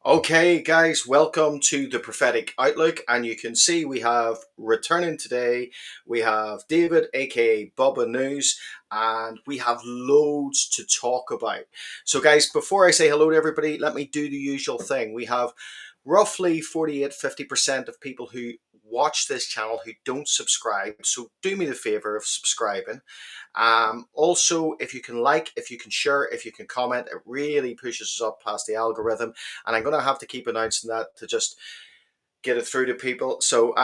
Okay, guys, welcome to the Prophetic Outlook. And you can see we have returning today, we have David, aka Bubba News, and we have loads to talk about. So, guys, before I say hello to everybody, let me do the usual thing. We have roughly 48-50% of people who watch this channel who don't subscribe. So, do me the favor of subscribing. Also, if you can like, if you can share, if you can comment, it really pushes us up past the algorithm. And I'm going to have to keep announcing that to just get it through to people. So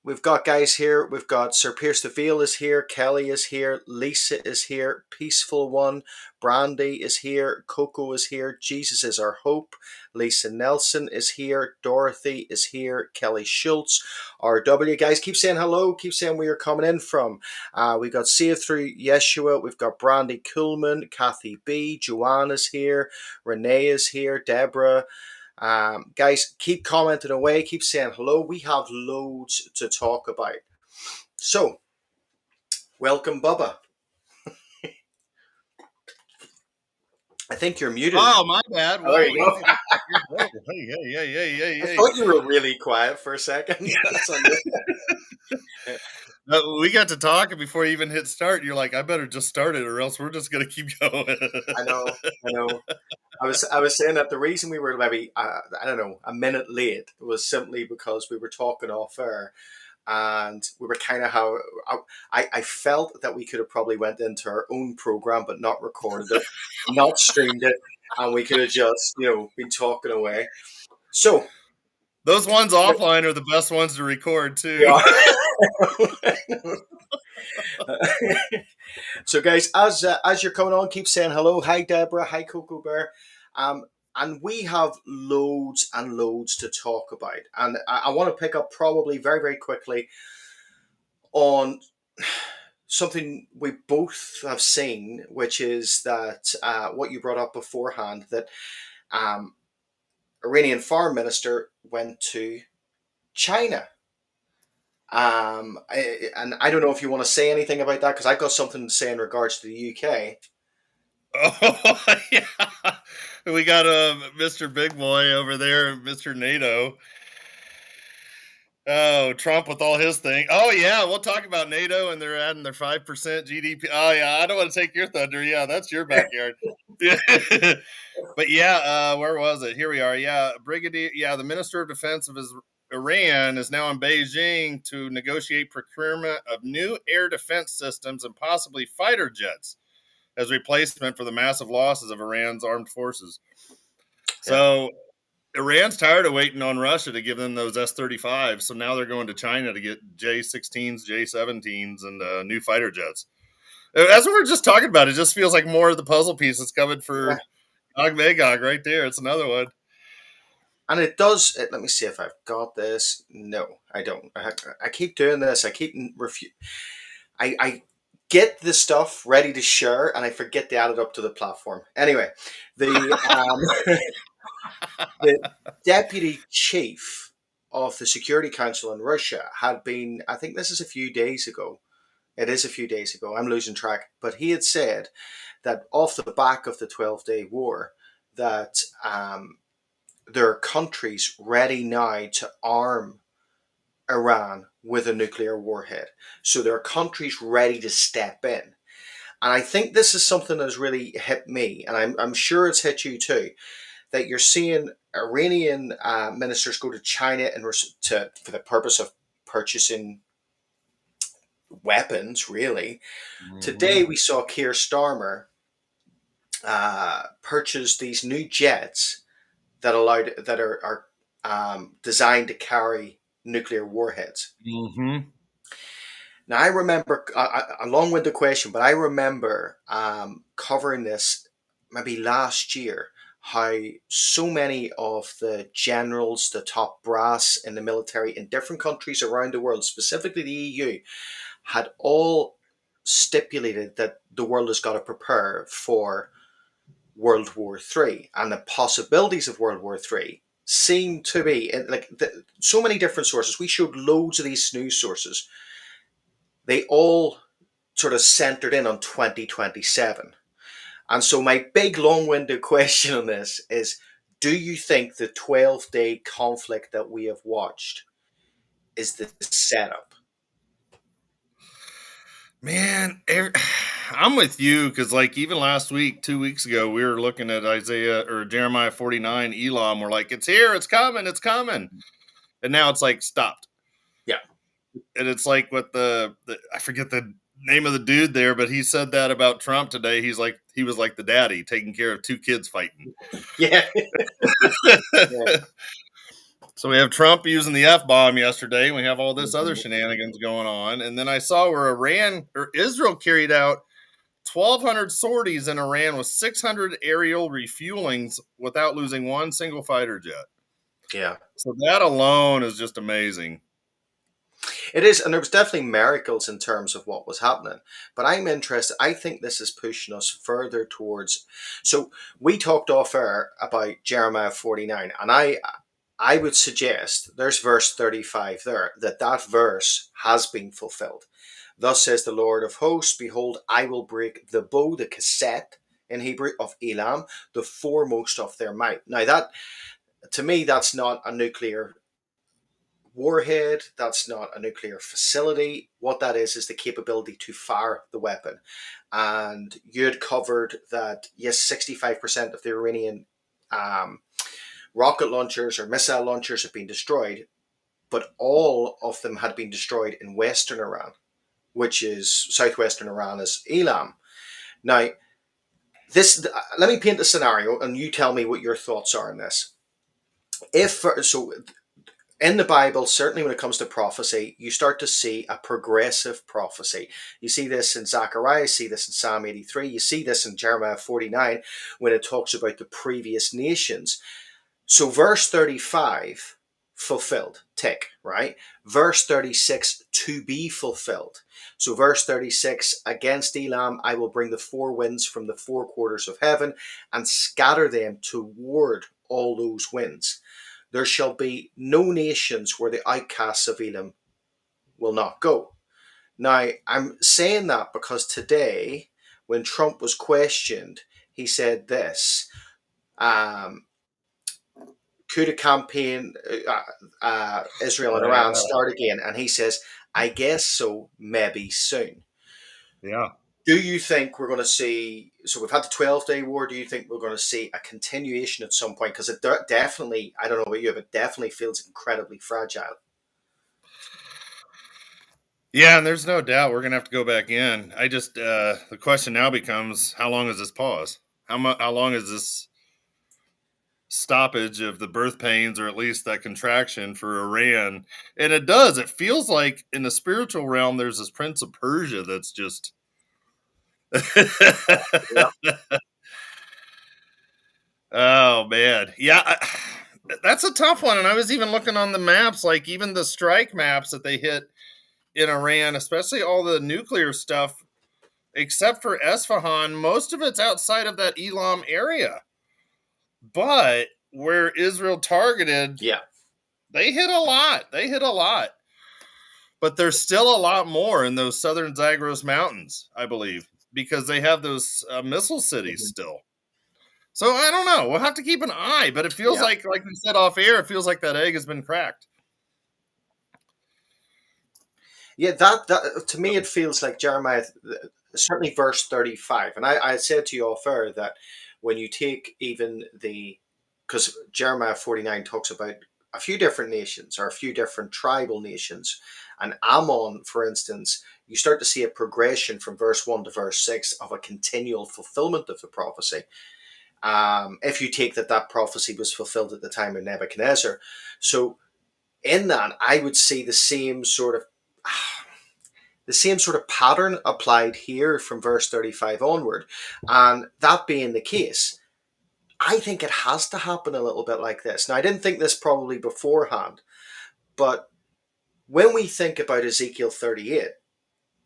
we've got guys here. We've got Sir Pierce the Veil is here. Kelly is here. Lisa is here. Peaceful One. Brandy is here. Coco is here. Jesus is our hope. Lisa Nelson is here. Dorothy is here. Kelly Schultz. RW guys, keep saying hello. Keep saying where you're coming in from. We got Save Through Yeshua. We've got Brandy Kuhlman. Kathy B. Joanna's here. Renee is here. Deborah. Guys, keep commenting away, keep saying hello. We have loads to talk about. So, welcome, Bubba. I think you're muted. Oh, my bad. Oh, there you go. Hey. I thought you were really quiet for a second. We got to talking before you even hit start. You're like, I better just start it or else we're just going to keep going. I know. I was saying that the reason we were maybe, I don't know, a minute late was simply because we were talking off air. And we were kind of how I felt that we could have probably went into our own program but not recorded it, not streamed it, and we could have just been talking away. So those ones offline are the best ones to record too. Yeah. So guys, as you're coming on, keep saying hello. Hi Deborah. Hi Coco Bear. And we have loads and loads to talk about. And I want to pick up probably very, very quickly on something we both have seen, which is that what you brought up beforehand, that Iranian foreign minister went to China. And I don't know if you want to say anything about that, because I've got something to say in regards to the UK. Oh, yeah. We got Mr. Big Boy over there, Mr. NATO. Oh, Trump with all his thing. Oh, yeah, we'll talk about NATO and they're adding their 5% GDP. Oh, yeah, I don't want to take your thunder. Yeah, that's your backyard. But yeah, where was it? Here we are. Yeah, the Minister of Defense of Iran is now in Beijing to negotiate procurement of new air defense systems and possibly fighter jets as replacement for the massive losses of Iran's armed forces. So Iran's tired of waiting on Russia to give them those S-35s, so now they're going to China to get J-16s, J-17s, and new fighter jets. As we were just talking about, it just feels like more of the puzzle pieces coming for Gog Magog right there. It's another one. And it does. Let me see if I've got this. No, I don't. I keep doing this. I keep I get the stuff ready to share, and I forget to add it up to the platform. Anyway, the deputy chief of the Security Council in Russia had been. I think this is a few days ago. It is a few days ago. I'm losing track, but he had said that off the back of the 12-day war, that there are countries ready now to arm Iran with a nuclear warhead. So there are countries ready to step in. And I think this is something that's really hit me, and I'm sure it's hit you too, that you're seeing Iranian ministers go to China for the purpose of purchasing weapons, really. Mm-hmm. Today we saw Keir Starmer purchase these new jets that are designed to carry nuclear warheads. Mm-hmm. Now, I remember a long-winded question, but I remember covering this maybe last year, how so many of the generals, the top brass in the military in different countries around the world, specifically the EU, had all stipulated that the world has got to prepare for World War III, and the possibilities of World War III seem to be so many different sources. We showed loads of these news sources. They all sort of centered in on 2027. And so my big long-winded question on this is, Do you think the 12-day conflict that we have watched is the setup? Man, I'm with you because, like, even last week, 2 weeks ago, we were looking at Isaiah or Jeremiah 49, Elam. We're like, it's here, it's coming, it's coming. And now it's like, stopped. Yeah. And it's like what I forget the name of the dude there, but he said that about Trump today. He was like the daddy taking care of two kids fighting. Yeah. Yeah. So we have Trump using the F bomb yesterday. And we have all this other Mhm. shenanigans going on. And then I saw where Israel carried out 1,200 sorties in Iran with 600 aerial refuelings without losing one single fighter jet. Yeah. So that alone is just amazing. It is, and there was definitely miracles in terms of what was happening. But I'm interested. I think this is pushing us further towards. So we talked off air about Jeremiah 49, and I would suggest there's verse 35 there that verse has been fulfilled. Thus says the Lord of hosts, behold, I will break the bow, the cassette in Hebrew of Elam, the foremost of their might. Now that to me, that's not a nuclear warhead. That's not a nuclear facility. What that is the capability to fire the weapon. And you had covered that, yes, 65% of the Iranian rocket launchers or missile launchers have been destroyed, but all of them had been destroyed in Western Iran, which is southwestern Iran, is Elam. Now, this let me paint a scenario, and you tell me what your thoughts are on this. If so, in the Bible, certainly when it comes to prophecy, you start to see a progressive prophecy. You see this in Zechariah, you see this in Psalm 83, you see this in Jeremiah 49 when it talks about the previous nations. So, verse 35, fulfilled, tick, right? Verse 36, to be fulfilled. So, verse 36, against Elam, I will bring the four winds from the four quarters of heaven and scatter them toward all those winds. There shall be no nations where the outcasts of Elam will not go. Now, I'm saying that because today, when Trump was questioned, he said this um, could a campaign, Israel and Iran, start again? And he says, I guess so, maybe soon. Yeah. Do you think we're going to see? So we've had the 12-day war. Do you think we're going to see a continuation at some point? Because it definitely, I don't know about you, but it definitely feels incredibly fragile. Yeah, and there's no doubt we're gonna have to go back in. I just the question now becomes how long is this pause? How long is this stoppage of the birth pains or at least that contraction for Iran? And it feels like in the spiritual realm there's this Prince of Persia that's just Yeah. oh man. Yeah, that's a tough one. And I was even looking on the maps, like even the strike maps that they hit in Iran, especially all the nuclear stuff, except for Esfahan, most of it's outside of that Elam area. But where Israel targeted, Yeah. they hit a lot. They hit a lot. But there's still a lot more in those southern Zagros Mountains, I believe, because they have those missile cities Mhm. still. So I don't know. We'll have to keep an eye, but it feels Yeah. like we said off air, it feels like that egg has been cracked. Yeah, that to me it feels like Jeremiah, certainly verse 35. And I said to you off air that when you take even because Jeremiah 49 talks about a few different nations or a few different tribal nations, and Ammon, for instance, you start to see a progression from verse 1 to verse 6 of a continual fulfillment of the prophecy. If you take that prophecy was fulfilled at the time of Nebuchadnezzar. So in that, I would see the same sort of pattern applied here from verse 35 onward. And that being the case, I think it has to happen a little bit like this. Now, I didn't think this probably beforehand, but when we think about Ezekiel 38,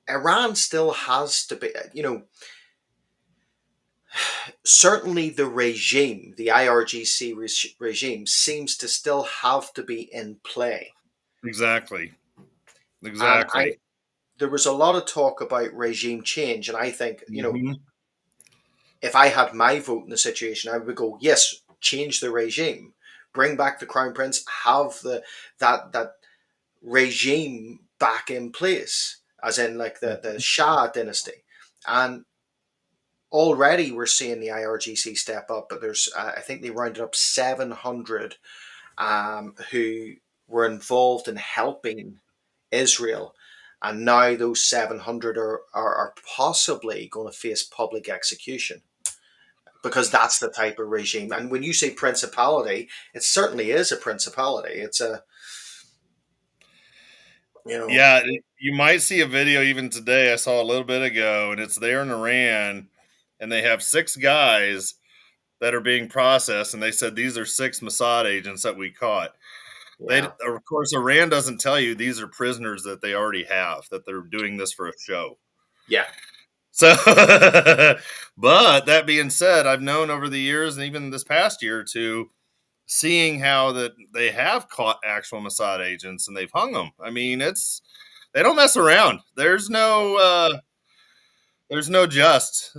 Iran still has to be, certainly the regime, the IRGC regime, seems to still have to be in play. Exactly. And Exactly. there was a lot of talk about regime change, and I think, Hmm. if I had my vote in the situation, I would go, yes, change the regime, bring back the crown prince, have that regime back in place, as in like the Shah dynasty. And already we're seeing the IRGC step up, but there's I think they rounded up 700 who were involved in helping Israel. And now those 700 are possibly going to face public execution because that's the type of regime. And when you say principality, it certainly is a principality. It's a, you know, Yeah, you might see a video even today. I saw a little bit ago, and it's there in Iran, and they have 6 guys that are being processed, and they said these are 6 Mossad agents that we caught. They, yeah, of course, Iran doesn't tell you these are prisoners that they already have, that they're doing this for a show. yeah. So, but that being said, I've known over the years, and even this past year or two, seeing how that they have caught actual Mossad agents and they've hung them. I mean, they don't mess around. There's no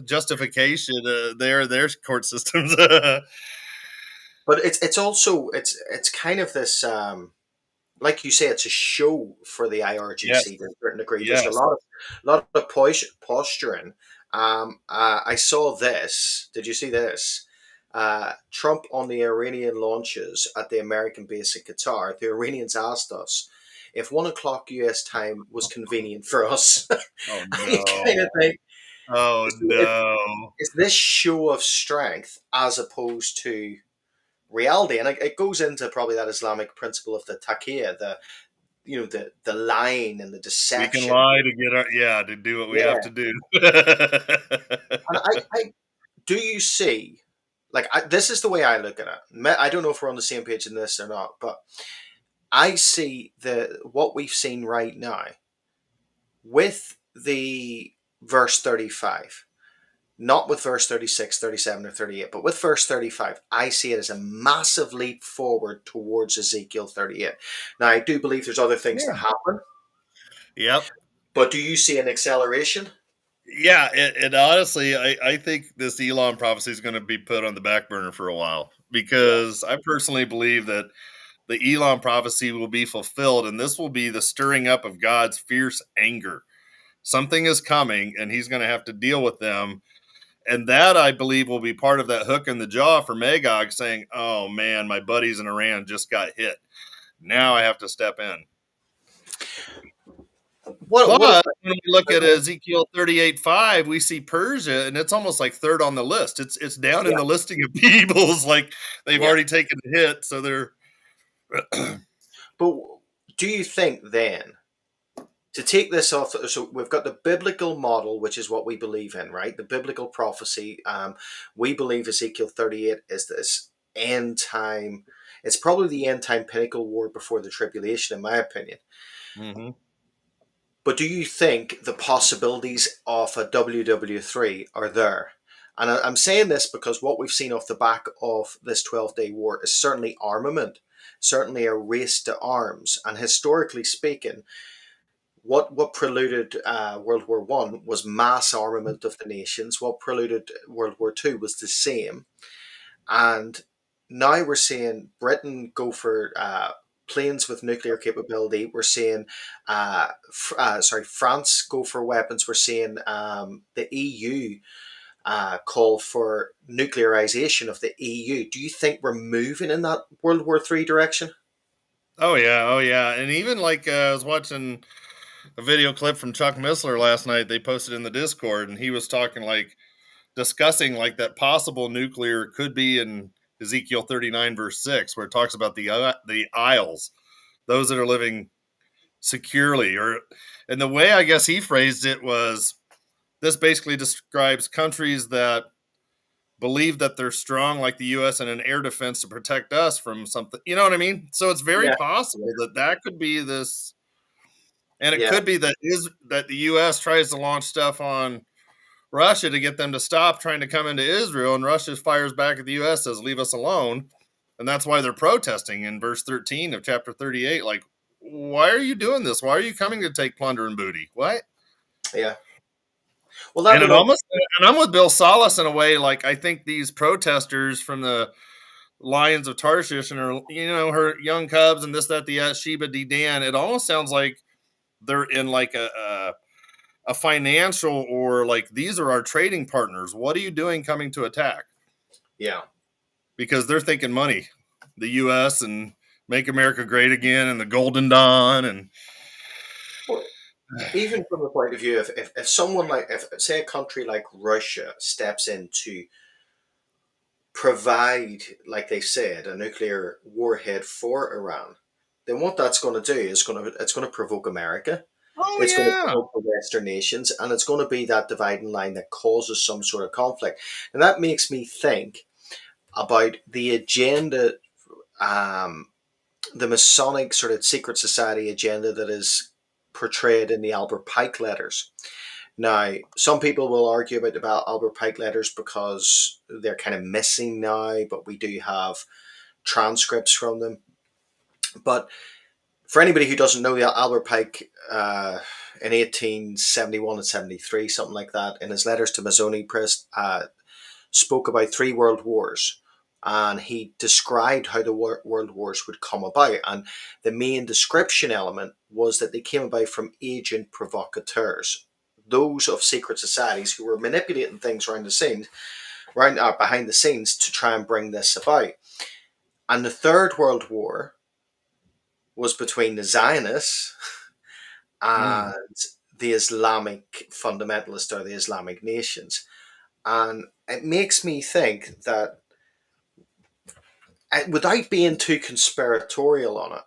justification. Their court systems. But it's also it's kind of this like you say, it's a show for the Yes, IRGC to a certain degree. There's yes. a lot of posturing. I saw this. Did you see this? Trump on the Iranian launches at the American base in Qatar. The Iranians asked us if 1 o'clock US time was convenient for us. Oh And you kind of no. think, Oh no. is this show of strength as opposed to reality? And it goes into probably that Islamic principle of the taqiyya, the lying and the We can deception. lie to get to do what we have Yeah, to do. and I do you see, like this is the way I look at it. I don't know if we're on the same page in this or not, but I see the what we've seen right now with the verse 35. Not with verse 36, 37, or 38, but with verse 35, I see it as a massive leap forward towards Ezekiel 38. Now, I do believe there's other things to Yeah. happen, Yep. but do you see an acceleration? Yeah, it honestly, I think this Elon prophecy is going to be put on the back burner for a while Yeah, because I personally believe that the Elon prophecy will be fulfilled, and this will be the stirring up of God's fierce anger. Something is coming, and He's going to have to deal with them, and that I believe will be part of that hook in the jaw for Magog, saying, "Oh man, my buddies in Iran just got hit. Now I have to step in." What But about when we look at Ezekiel 38:5, we see Persia, and it's almost like third on the list. It's down in yeah, the listing of peoples, like they've yeah. already taken a hit, so they're But do you think then to take this off? So we've got the biblical model, which is what we believe in, right? The biblical prophecy. We believe Ezekiel 38 is this end time. It's probably the end time pinnacle war before the tribulation, in my opinion. Mhm. But do you think the possibilities of a WW3 are there? And I'm saying this because what we've seen off the back of this 12-day war is certainly armament, certainly a race to arms. And historically speaking, what preluded World War One was mass armament of the nations. What preluded World War Two was the same. And now we're seeing Britain go for planes with nuclear capability. We're seeing, France go for weapons. We're seeing the EU call for nuclearization of the EU. Do you think we're moving in that World War Three direction? Oh yeah, and even like I was watching a video clip from Chuck Missler last night. They posted in the Discord, and he was talking like discussing like that possible nuclear could be in Ezekiel 39 verse 6, where it talks about the isles, those that are living securely, or and the way I guess he phrased it was this basically describes countries that believe that they're strong like the US in an air defense to protect us from something, you know what I mean? So it's very Yeah, possible that that could be this, and it yeah, could be that is that the US tries to launch stuff on Russia to get them to stop trying to come into Israel, and Russia fires back at the US, says leave us alone, and that's why they're protesting in verse 13 of chapter 38, like, why are you doing this? Why are you coming to take plunder and booty? What? yeah. Well, that And would it also almost, and I'm with Bill Salas in a way. Like, I think these protesters from the lions of Tarshish and her young cubs and this, that, the Sheba Dedan. It almost sounds like they're in like a financial, or like, these are our trading partners. What are you doing coming to attack? Yeah. Because they're thinking money, the U.S. and make America great again and the Golden Dawn. And Well, even from the point of view, if someone like, if say a country like Russia steps in to provide, like they said, a nuclear warhead for Iran, then what that's going to do is it's going to provoke America. oh It's going to yeah, provoke the Western nations, and it's going to be that dividing line that causes some sort of conflict. And that makes me think about the agenda, um, the Masonic sort of secret society agenda that is portrayed in the Albert Pike letters. Now, some people will argue about the Albert Pike letters because they're kind of missing now, but we do have transcripts from them. But for anybody who doesn't know, the Albert Pike in 1871 and 73, something like that, in his letters to Mazzoni Press, spoke about three world wars. And he described how the world wars would come about. And the main description element was that they came about from agent provocateurs, those of secret societies who were manipulating things around the scenes, behind the scenes, to try and bring this about. And the Third World War was between the Zionists mm. and the Islamic fundamentalists, or the Islamic nations. And it makes me think that, without being too conspiratorial on it,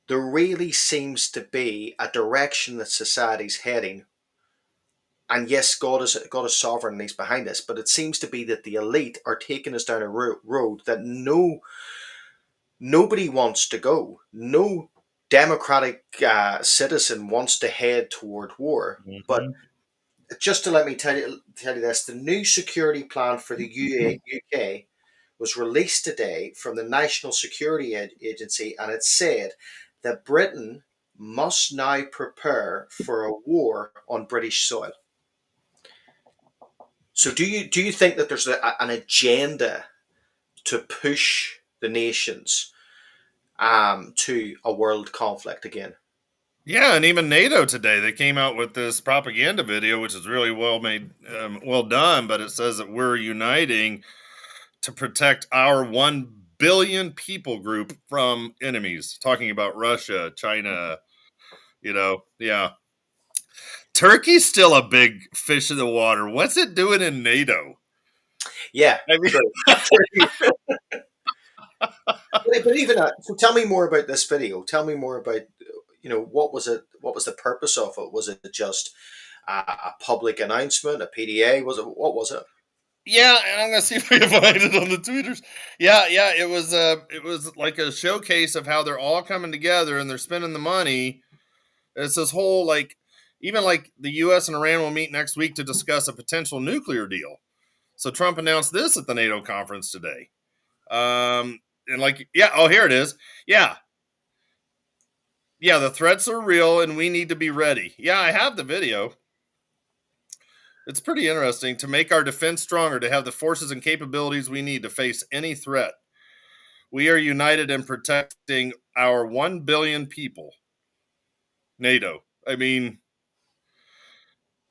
there really seems to be a direction that society's heading. And yes, God is sovereign and He's behind us, but it seems to be that the elite are taking us down a road that nobody wants to go. No democratic citizen wants to head toward war. But Mm-hmm. just to let me tell you this, the new security plan for the UK was released today from the National Security Agency, and it said that Britain must now prepare for a war on British soil. So, do you think that there's an agenda to push the nations to a world conflict again? Yeah, and even NATO today, they came out with this propaganda video, which is really well made, well done. But it says that we're uniting to protect our 1 billion people group from enemies. Talking about Russia, China, yeah. Turkey's still a big fish in the water. What's it doing in NATO? Yeah, I mean, true. But even so, tell me more about this video. Tell me more about, what was it? What was the purpose of it? Was it just a public announcement, a PDA? Was it, what was it? yeah, and I'm gonna see if we can find it on the tweeters. Yeah, yeah, it was like a showcase of how they're all coming together and they're spending the money. It's this whole, like, even like the U.S. and Iran will meet next week to discuss a potential nuclear deal. So Trump announced this at the NATO conference today. And like, yeah, oh, here it is. Yeah, yeah, the threats are real and we need to be ready. Yeah, I have the video. It's pretty interesting to make our defense stronger, to have the forces and capabilities we need to face any threat. We are united in protecting our 1 billion people. NATO. I mean,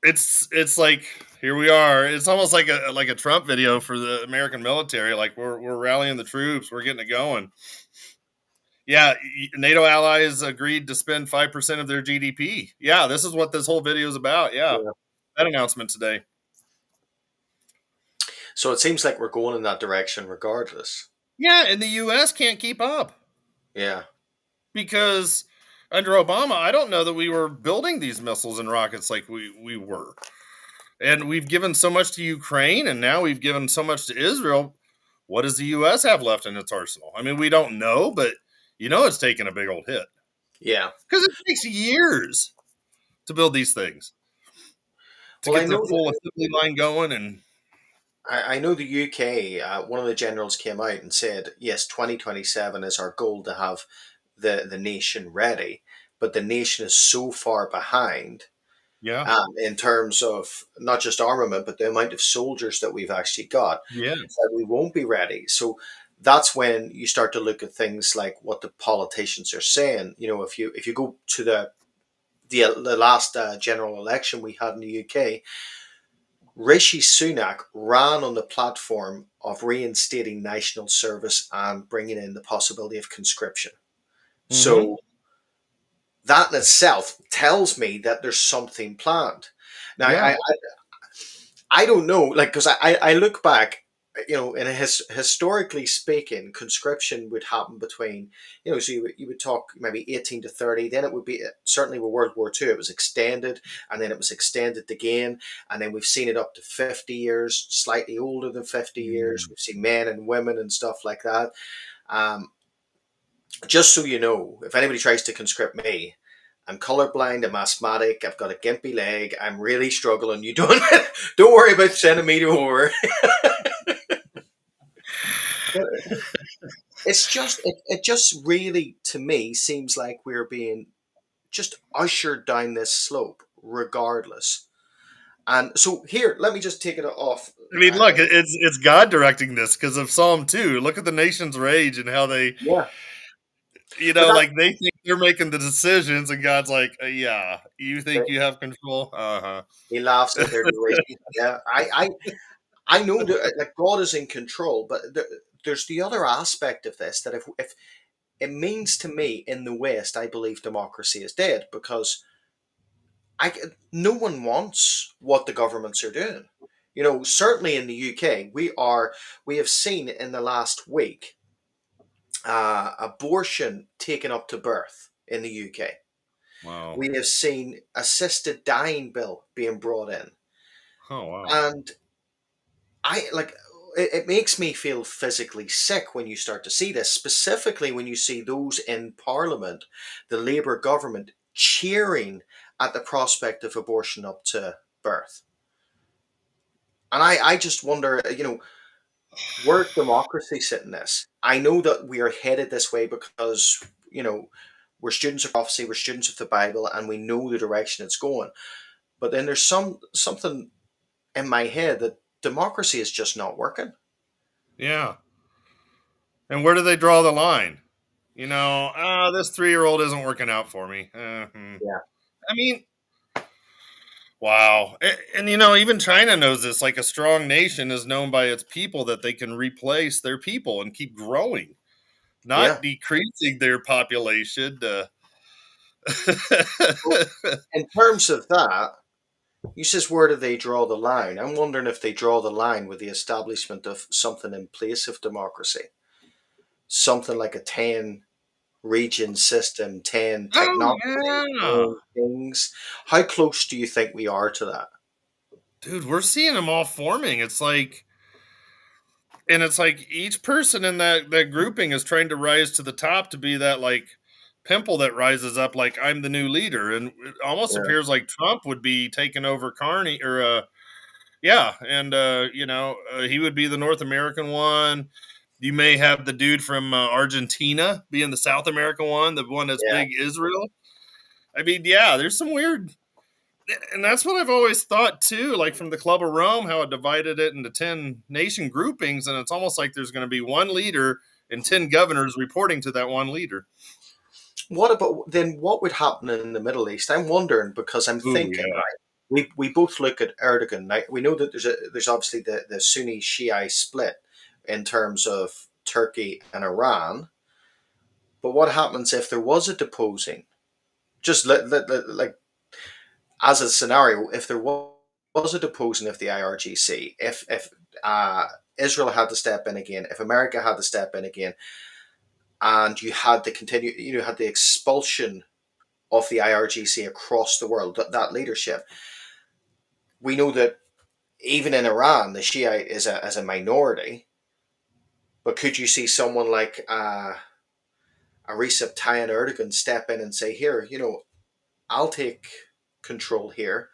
it's like, here we are. It's almost like a Trump video for the American military. Like, we're rallying the troops. We're getting it going. Yeah, NATO allies agreed to spend 5% of their GDP. Yeah, this is what this whole video is about. Yeah, Yeah. that announcement today. So it seems like we're going in that direction regardless. Yeah, and the U.S. can't keep up Yeah. because under Obama, I don't know that we were building these missiles and rockets like we were. And we've given so much to Ukraine, and now we've given so much to Israel. What does the U.S. have left in its arsenal? I mean, we don't know, but it's taken a big old hit Yeah. because it takes years to build these things, to Well, I get the know full that assembly line going. And I know the UK. One of the generals came out and said, "Yes, 2027 is our goal to have the nation ready, but the nation is so far behind." yeah, In terms of not just armament, but the amount of soldiers that we've actually got, yes, that we won't be ready. So that's when you start to look at things like what the politicians are saying. If you go to the last general election we had in the UK, Rishi Sunak ran on the platform of reinstating national service and bringing in the possibility of conscription. Mm-hmm. So that in itself tells me that there's something planned. Now, Yeah. I don't know, like, because I look back, in historically speaking, conscription would happen between, so you would talk maybe 18 to 30, then it would be certainly with World War II, it was extended, and then it was extended again, and then we've seen it up to 50 years, slightly older than 50 years. Mm. We've seen men and women and stuff like that. Um, just so you know, if anybody tries to conscript me, I'm colorblind, I'm asthmatic, I've got a gimpy leg, I'm really struggling. You don't don't worry about sending me over. But it just really to me seems like we're being just ushered down this slope regardless. And so here, let me just take it off. I mean, look, it's God directing this because of Psalm 2. Look at the nation's rage and how they, Yeah, but like they think they're making the decisions, and God's like, yeah, you think that you have control? Uh he laughs huh. at their derision. Yeah, I know that like God is in control, but there's the other aspect of this that if it means to me in the West, I believe democracy is dead because I no one wants what the governments are doing. Certainly in the UK, we have seen in the last week abortion taken up to birth in the UK. Wow. We have seen assisted dying bill being brought in, Oh wow. and I like it makes me feel physically sick when you start to see this, specifically when you see those in Parliament, the Labour government, cheering at the prospect of abortion up to birth. And I just wonder, where's democracy sit in this? I know that we are headed this way because, we're students of prophecy, we're students of the Bible, and we know the direction it's going. But then there's something in my head that democracy is just not working. Yeah. And where do they draw the line? This 3-year-old isn't working out for me. Yeah, I mean, wow. And, even China knows this. Like a strong nation is known by its people that they can replace their people and keep growing, yeah. not decreasing their population. Well, in terms of that, you says where do they draw the line? I'm wondering if they draw the line with the establishment of something in place of democracy, something like a 10 region system, 10 Oh, technocracy, yeah. 10 things. How close do you think we are to that? Dude, we're seeing them all forming. It's like each person in that grouping is trying to rise to the top to be that like pimple that rises up like I'm the new leader, and it almost Yeah, appears like Trump would be taking over Carney or yeah, and he would be the North American one. You may have the dude from Argentina being the South American one, the one that's yeah. big Israel. I mean, yeah, there's some weird, and that's what I've always thought too. Like from the Club of Rome, how it divided it into 10 nation groupings, and it's almost like there's going to be one leader and 10 governors reporting to that one leader. What about then what would happen in the Middle East? I'm wondering because I'm Ooh, thinking, yeah. right? We both look at Erdogan. Now, we know that there's obviously the Sunni Shia split in terms of Turkey and Iran. But what happens if there was a deposing? Just like as a scenario, if there was a deposing of the IRGC, if Israel had to step in again, if America had to step in again, and you had to continue, had the expulsion of the IRGC across the world, that leadership, we know that even in Iran, the Shiite is a minority. But could you see someone like a Recep Tayyip Erdogan step in and say, "Here, I'll take control here,"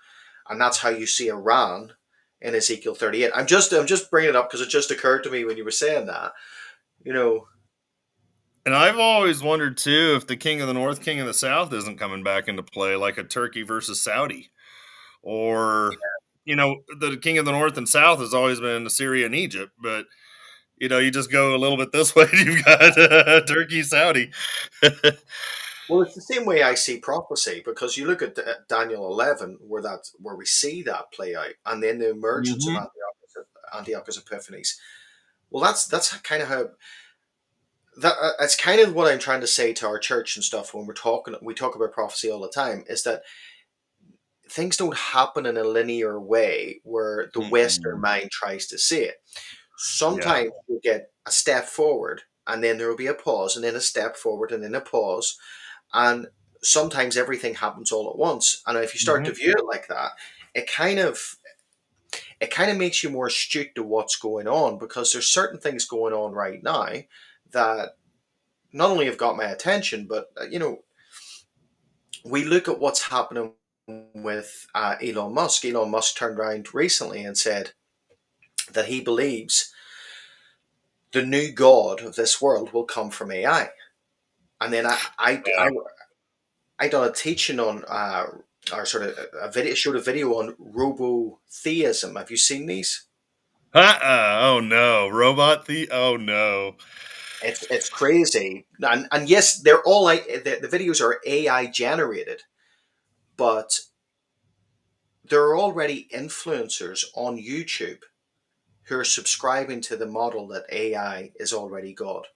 and that's how you see Iran in Ezekiel 38. I'm just bringing it up because it just occurred to me when you were saying that. You know, And I've always wondered too if the king of the north, king of the south isn't coming back into play, like a Turkey versus Saudi, or the king of the north and south has always been Syria and Egypt, but You just go a little bit this way, and you've got Turkey, Saudi. Well, it's the same way I see prophecy, because you look at Daniel 11, where we see that play out, and then the emergence of Hmm. Antiochus Epiphanes. Well, that's kind of how that's kind of what I'm trying to say to our church and stuff when we talk about prophecy all the time, is that things don't happen in a linear way where the Western Mm-mm. mind tries to see it. Yeah. Sometimes we get a step forward, and then there will be a pause, and then a step forward, and then a pause, and sometimes everything happens all at once. And if you start to Hmm. view it like that, it kind of it kind of makes you more astute to what's going on, because there's certain things going on right now that not only have got my attention, but we look at what's happening with Elon Musk. Elon Musk turned around recently and said that he believes the new god of this world will come from AI. And then Yeah. I done a teaching on or sort of a video, showed a video on robo theism. Have you seen these? Oh no, robot the. Oh no. It's crazy, and yes, they're all like the videos are AI generated, but there are already influencers on YouTube who are subscribing to the model that AI is already God.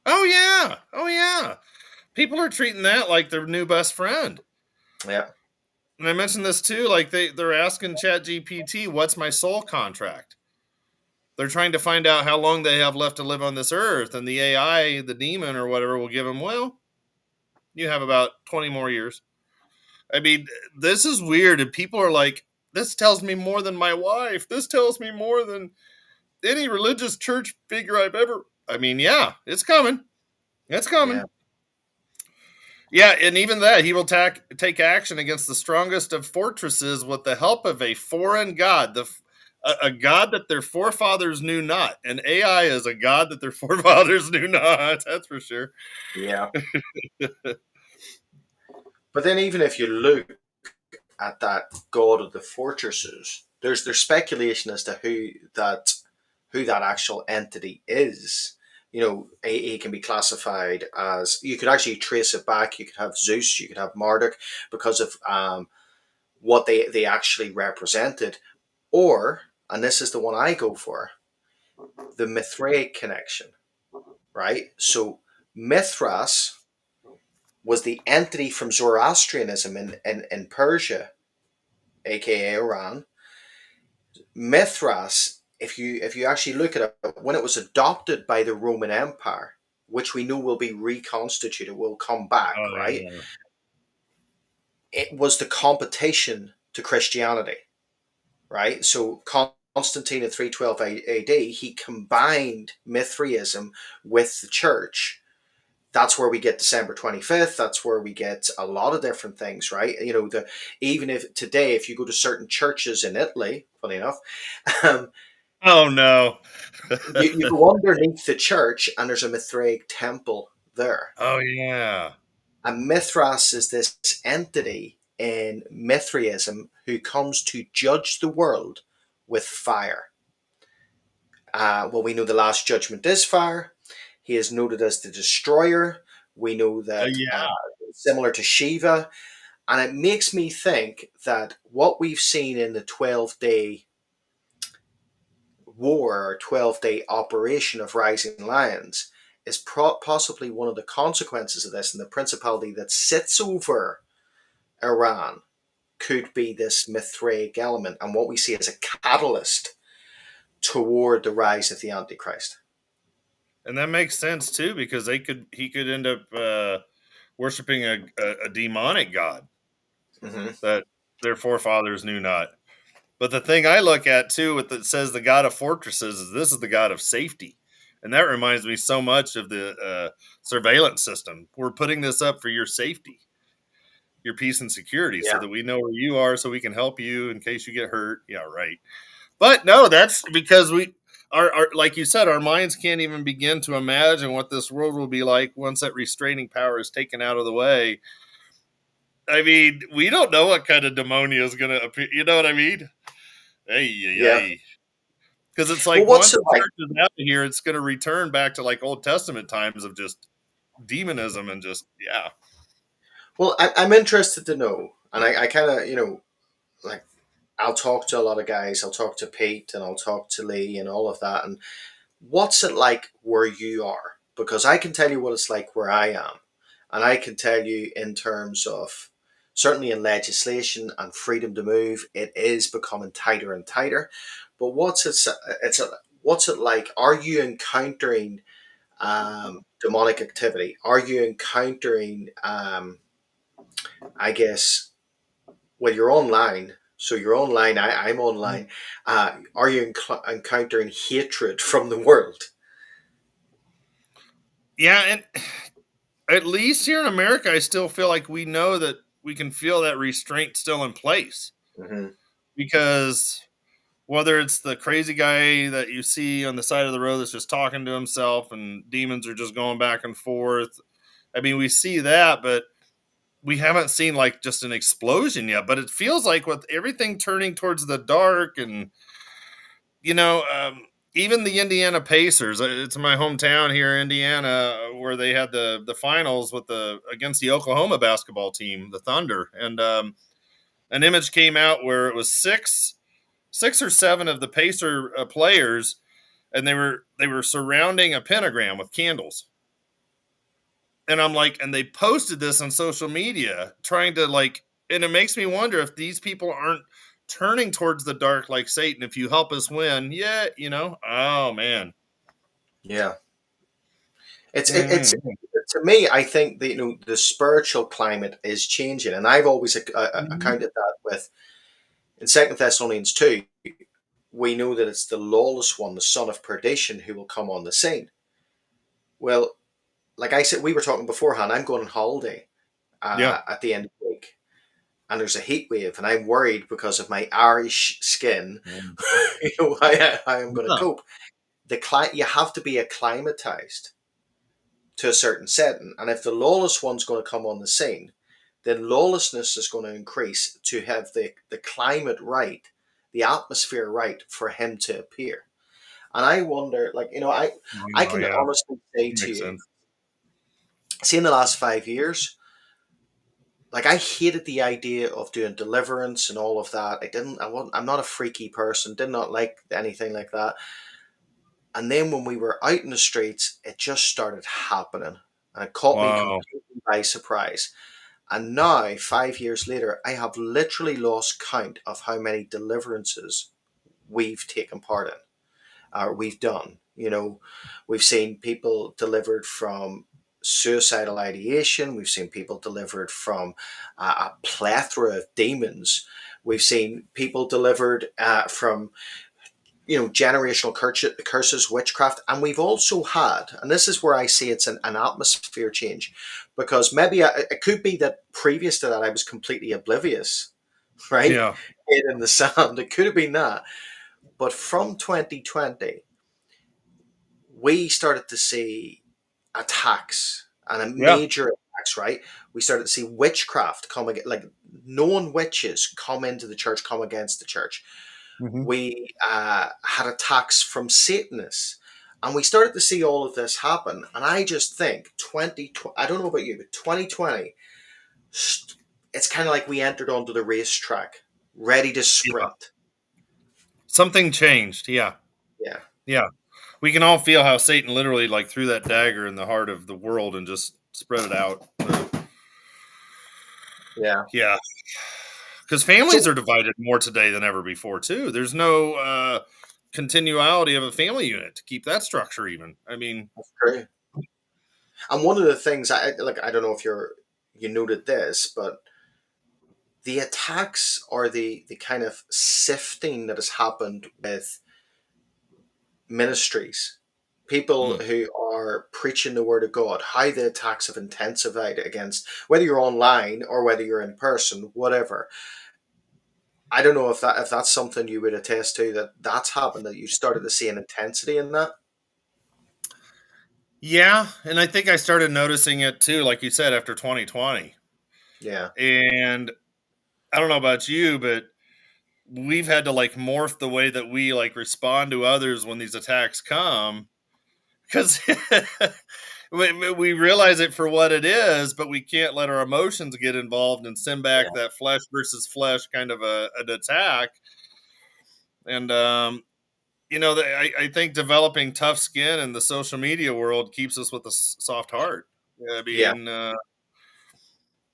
Oh yeah. Oh yeah. People are treating that like their new best friend. Yeah, And I mentioned this too. Like they're asking Chat GPT, "What's my soul contract?" They're trying to find out how long they have left to live on this earth, and the AI, the demon or whatever, will give them. Well, you have about 20 more years. I mean, this is weird, and people are like, "This tells me more than my wife. This tells me more than any religious church figure I've ever." I mean, yeah, it's coming. It's yeah, coming. Yeah, and even that, he will take action against the strongest of fortresses with the help of a foreign god, a god that their forefathers knew not. And AI is a god that their forefathers knew not. That's for sure. yeah. But then, even if you look at that god of the fortresses, there's speculation as to who that actual entity is. He can be classified as, you could actually trace it back. You could have Zeus, you could have Marduk, because of what they actually represented, or, and this is the one I go for, the Mithraic connection, right? So Mithras was the entity from Zoroastrianism in Persia, aka Iran. Mithras, if you actually look at it, when it was adopted by the Roman Empire, which we know will be reconstituted, will come back, Oh right? yeah. It was the competition to Christianity, right? So Constantine in 312 AD, he combined Mithraism with the church. That's where we get December 25th. That's where we get a lot of different things, right? Even if today, if you go to certain churches in Italy, funny enough, um, Oh no. you go underneath the church and there's a Mithraic temple there. Oh yeah. And Mithras is this entity in Mithraism who comes to judge the world with fire. Well, we know the last judgment is fire. He is noted as the destroyer. We know that, Yeah. similar to Shiva. And it makes me think that what we've seen in the 12-day war or 12-day operation of Rising Lions is possibly one of the consequences of this, and the principality that sits over Iran could be this Mithraic element, and what we see as a catalyst toward the rise of the Antichrist. And that makes sense too, because he could end up worshiping a demonic god Mm-hmm. that their forefathers knew not. But the thing I look at too, with it says the God of fortresses, is this is the God of safety, and that reminds me so much of the surveillance system. We're putting this up for your safety, your peace and security, so Yeah, that we know where you are, so we can help you in case you get hurt. Yeah, right. But no, that's because our like you said, our minds can't even begin to imagine what this world will be like once that restraining power is taken out of the way. I mean, we don't know what kind of demonia is going to appear. You know what I mean? Hey, hey, yeah. hey. because it's Well, like what's once it the like? church is out of here, it's going to return back to like Old Testament times of just demonism and just yeah. Well, I'm interested to know, and I kind of, like, I'll talk to a lot of guys. I'll talk to Pete and I'll talk to Lee and all of that. And what's it like where you are? Because I can tell you what it's like where I am. And I can tell you in terms of certainly in legislation and freedom to move, it is becoming tighter and tighter. But what's it like? Are you encountering demonic activity? Are you encountering, I guess, well, you're online. So you're online. I'm online. Are you encountering hatred from the world? Yeah, and at least here in America, I still feel like we know that we can feel that restraint still in place Hmm. because whether it's the crazy guy that you see on the side of the road that's just talking to himself and demons are just going back and forth. I mean, we see that, but we haven't seen like just an explosion yet. But it feels like with everything turning towards the dark and, you know, even the Indiana Pacers, it's my hometown here, Indiana, where they had the finals with the against the Oklahoma basketball team, the Thunder, and an image came out where it was six or seven of the Pacer players, and they were surrounding a pentagram with candles. And I'm like, and they posted this on social media, trying to like, and it makes me wonder if these people aren't turning towards the dark like Satan. If you help us win, yeah, oh man, Yeah, it's mm-hmm. to me. I think that the spiritual climate is changing, and I've always Mm-hmm. accounted that with in Second Thessalonians 2. We know that it's the lawless one, the son of perdition, who will come on the scene. Well, like I said, we were talking beforehand. I'm going on holiday Yeah, at the end of the week, and there's a heat wave, and I'm worried because of my Irish skin. mm, I am going to yeah, cope. You have to be acclimatized to a certain setting, and if the lawless one's going to come on the scene, then lawlessness is going to increase to have the climate right, the atmosphere right for him to appear. And I wonder, like, I oh can yeah, honestly say to makes you, sense. see, in the last 5 years, like, I hated the idea of doing deliverance and all of that. I'm not a freaky person, did not like anything like that. And then when we were out in the streets, it just started happening. And it caught me Wow, completely by surprise. And now, 5 years later, I have literally lost count of how many deliverances we've taken part in, or we've done. We've seen people delivered from suicidal ideation. We've seen people delivered from a plethora of demons. We've seen people delivered from generational curses, witchcraft, and we've also had, and this is where I see it's an atmosphere change, because maybe it could be that previous to that I was completely oblivious, right? yeah, Head in the sand. It could have been that, but from 2020, we started to see attacks and a yeah, major attacks. Right, we started to see witchcraft come again, like known witches come into the church, come against the church. hmm We had attacks from Satanists. And we started to see all of this happen. And I just think 2020, I don't know about you, but 2020, it's kind of like we entered onto the racetrack, ready to yeah. sprint. Something changed. Yeah, Yeah. yeah. We can all feel how Satan literally like threw that dagger in the heart of the world and just spread it out. Yeah. Yeah, because So families are divided more today than ever before too. There's no continuality of a family unit to keep that structure even. I mean, that's true. And one of the things I don't know if you noted this, but the attacks or the kind of sifting that has happened with ministries, people mm, who are preaching the word of God, how the attacks have intensified against whether you're online or whether you're in person, whatever. I don't know if that's something you would attest to, that's happened, that you started to see an intensity in that. yeah, and I think I started noticing it too, like you said, after 2020. Yeah. And I don't know about you, but we've had to like morph the way that we like respond to others when these attacks come, because we realize it for what it is, but we can't let our emotions get involved and send back Yeah, that flesh versus flesh kind of an attack. And I think developing tough skin in the social media world keeps us with a soft heart. I yeah. mean,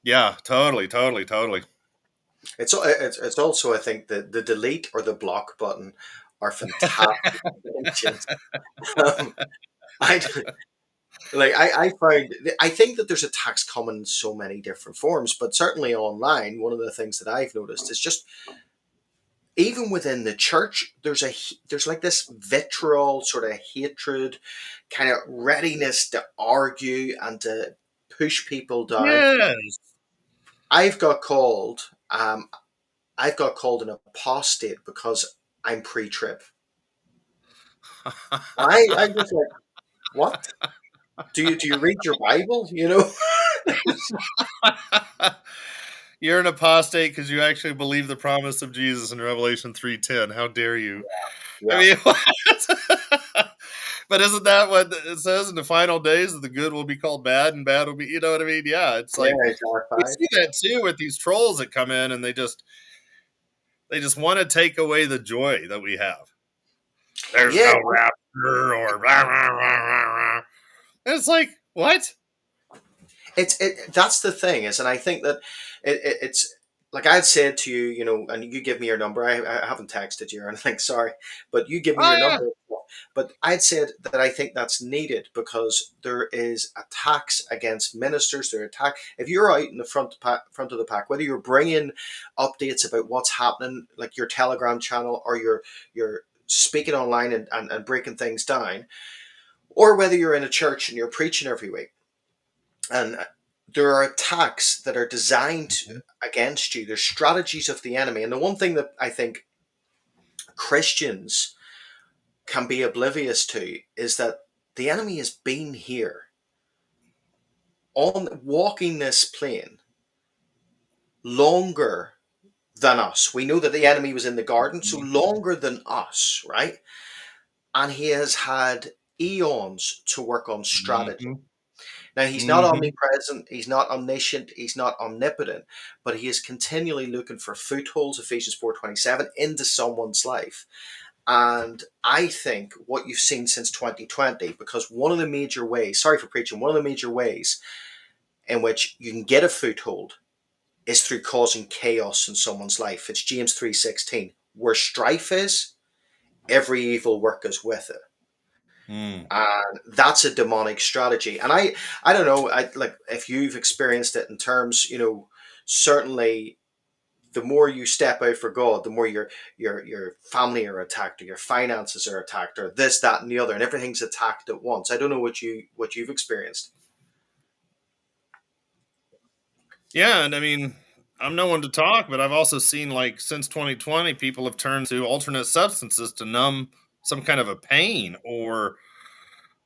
yeah, totally, totally, totally. It's also, I think, the delete or the block button are fantastic inventions. Um, I I find, I think that there's attacks coming in so many different forms, but certainly online, one of the things that I've noticed is just even within the church, there's like this vitriol, sort of hatred, kind of readiness to argue and to push people down. Yes. I've got called I've got called an apostate because I'm pre-trib. I'm just like, what? Do you read your Bible? You know? You're an apostate because you actually believe the promise of Jesus in Revelation 3:10. How dare you? I Yeah, mean, what? But isn't that what it says in the final days that the good will be called bad and bad will be, you know what I mean? Yeah, it's yeah, like it's we R5. see that too with these trolls that come in and they just want to take away the joy that we have. There's Yeah, no rapture or rah, rah, rah, rah, rah. And it's like, what? that's the thing is, and I think that it's like I had said to you, you know, and you give me your number. I haven't texted you or anything, sorry, but you give me Oh your yeah. number. But I'd said that I think that's needed because there is attacks against ministers. There are attack if you're out in the front of the pack, whether you're bringing updates about what's happening, like your Telegram channel, or you're speaking online and breaking things down, or whether you're in a church and you're preaching every week and there are attacks that are designed Mhm. against you. There's strategies of the enemy. And the one thing that I think Christians can be oblivious to is that the enemy has been here on walking this plane longer than us. We know that the enemy was in the garden, so longer than us, right? And he has had eons to work on strategy. Mhm. Now, he's not Mhm. omnipresent, he's not omniscient, he's not omnipotent, but he is continually looking for footholds, Ephesians 4:27, into someone's life. And I think what you've seen since 2020, because one of the major ways, sorry for preaching, one of the major ways in which you can get a foothold is through causing chaos in someone's life. It's James 3:16. Where strife is, every evil work is with it. Mm. And that's a demonic strategy. And I don't know, I like if you've experienced it in terms, you know, certainly the more you step out for God, the more your family are attacked, or your finances are attacked, or this, that, and the other, and everything's attacked at once. I don't know what you've experienced. Yeah, and I mean, I'm no one to talk, but I've also seen like since 2020, people have turned to alternate substances to numb some kind of a pain, or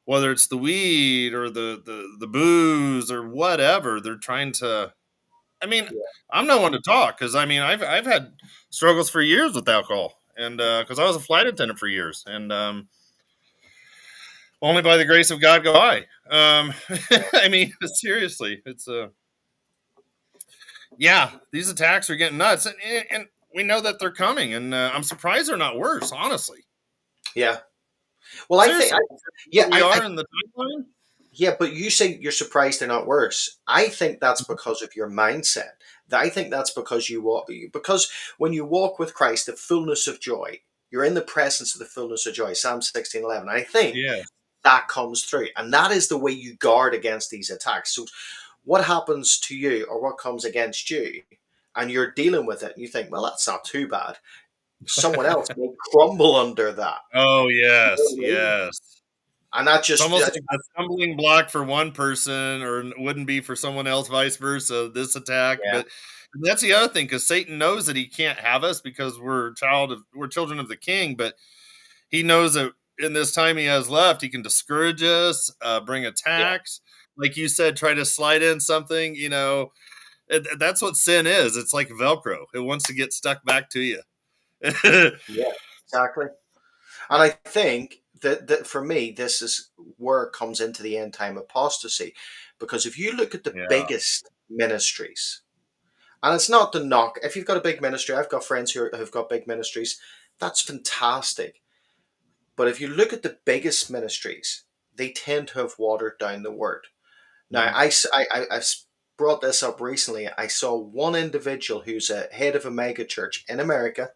whether it's the weed or the booze or whatever. They're trying to. I mean, Yeah, I'm no one to talk because I mean, I've had struggles for years with alcohol, and because I was a flight attendant for years, and only by the grace of God go I. I mean, seriously, it's a yeah, these attacks are getting nuts, and we know that they're coming, and I'm surprised they're not worse. Honestly, yeah. Well, seriously, yeah, where we are in the timeline. yeah, but you say you're surprised they're not worse. I think that's because of your mindset. I think that's because you walk, because when you walk with Christ, the fullness of joy, you're in the presence of the fullness of joy. Psalm 16:11. I think Yeah, that comes through, and that is the way you guard against these attacks. So, what happens to you, or what comes against you, and you're dealing with it, and you think, well, that's not too bad. Someone else may crumble under that. oh You know yes, what I mean? yes. And that It's just, almost like the stumbling block for one person, or wouldn't be for someone else, vice versa. This attack, yeah, but that's the other thing because Satan knows that he can't have us because we're children of the King, but he knows that in this time he has left, he can discourage us, bring yeah, attacks, like you said, try to slide in something. That's what sin is. It's like Velcro; it wants to get stuck back to you. Yeah, exactly. And I think that for me, this is where it comes into the end time apostasy. Because if you look at the Yeah. biggest ministries, and it's not to knock, if you've got a big ministry, I've got friends who've got big ministries, that's fantastic. But if you look at the biggest ministries, they tend to have watered down the word. Now, Mhm. I brought this up recently. I saw one individual who's a head of a mega church in America,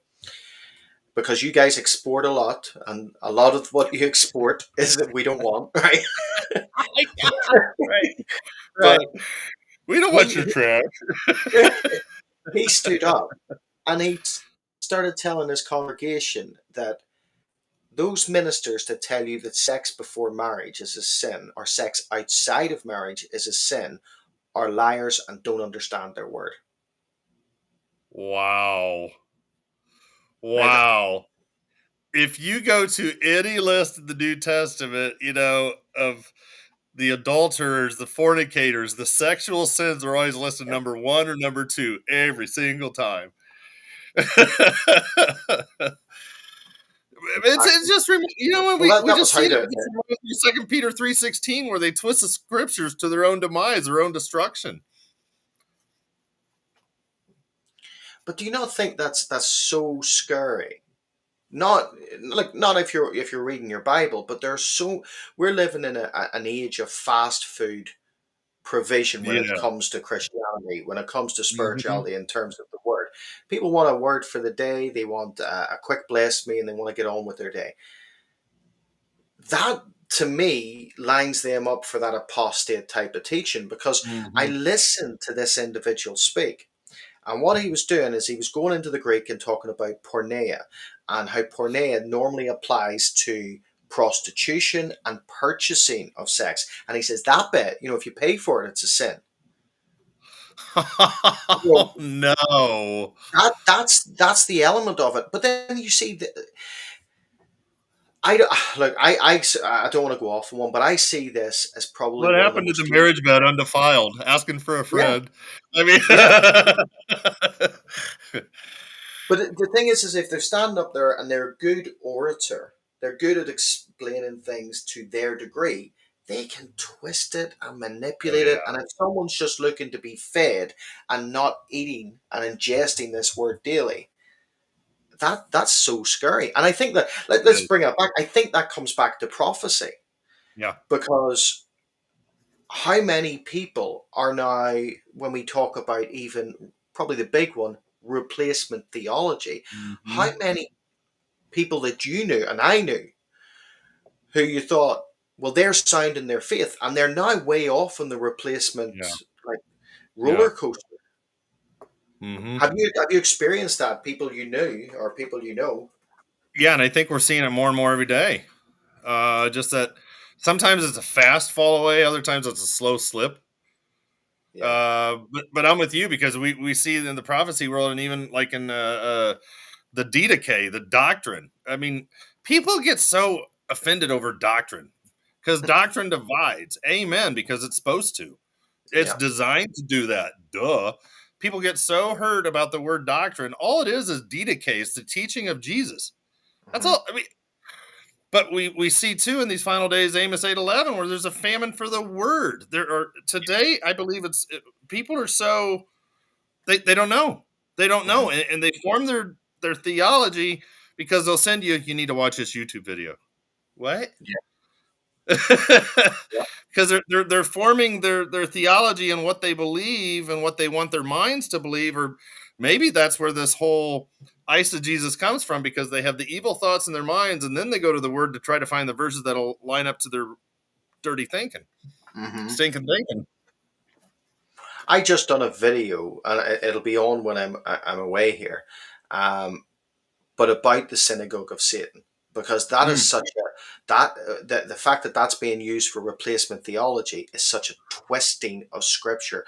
because you guys export a lot, and a lot of what you export is that we don't want, right? Yeah, right, right. But We don't want he your trash. he stood up and he started telling his congregation that those ministers that tell you that sex before marriage is a sin, or sex outside of marriage is a sin, are liars and don't understand their word. Wow. Now, Wow. If you go to any list in the New Testament, of the adulterers, the fornicators, the sexual sins are always listed number one or number two every single time. It's exactly. just when Well, we that was just see how it to. in Second Peter 3:16 where they twist the scriptures to their own demise, their own destruction. But do you not think that's so scary? Not like, not if you're reading your Bible, but there's so, we're living in an age of fast food provision when it Yeah. comes to Christianity, when it comes to Mhm. spirituality in terms of the word. People want a word for the day. They want a quick bless me, and they want to get on with their day. That, to me, lines them up for that apostate type of teaching, because I Mhm. listened to this individual speak. And what he was doing is he was going into the Greek and talking about porneia, and how porneia normally applies to prostitution and purchasing of sex. And he says that bit, if you pay for it, it's a sin. Oh, Well, no. that's the element of it. But then you see that I look, I don't want to go off on one, but I see this as probably What one of the happened to the most marriage bed undefiled? Asking for a yeah, friend. I mean yeah. But the thing is if they're standing up there and they're a good orator, they're good at explaining things to their degree, they can twist it and Oh, manipulate it. yeah. And if someone's just looking to be fed and not eating and ingesting this word daily, that's so scary. And I think that, It let's is. bring it back. I think that comes back to prophecy, Yeah. because how many people are now, when we talk about even probably the big one, replacement theology, how Mhm. many people that you knew and I knew who you thought, well, they're sound in their faith, and they're now way off on the replacement, Yeah. like, Yeah. roller coaster. Mhm. Have you experienced that? People you knew or people you know? Yeah, and I think we're seeing it more and more every day. Just that sometimes it's a fast fall away, other times it's a slow slip. Yeah, But I'm with you because we see it in the prophecy world and even like in the decay, the doctrine. I mean, people get so offended over doctrine because doctrine divides. Amen, because it's supposed to. It's yeah, designed to do that. Duh. People get so hurt about the word doctrine. All it is decay. It's the teaching of Jesus. That's hmm, all. I mean, but we see too in these final days, Amos 8:11, where there's a famine for the word. There are today, I believe people are so they don't know. They don't hmm, know. And they form their theology because they'll send you need to watch this YouTube video. What? yeah, yeah, Because they're forming their theology and what they believe and what they want their minds to believe, or maybe that's where this whole eisegesis comes from because they have the evil thoughts in their minds and then they go to the word to try to find the verses that'll line up to their dirty thinking, hmm. stinking thinking. I just done a video, and it'll be on when I'm away here. Um, but about the Synagogue of Satan, because that is Mm, such a, that the fact that that's being used for replacement theology is such a twisting of scripture.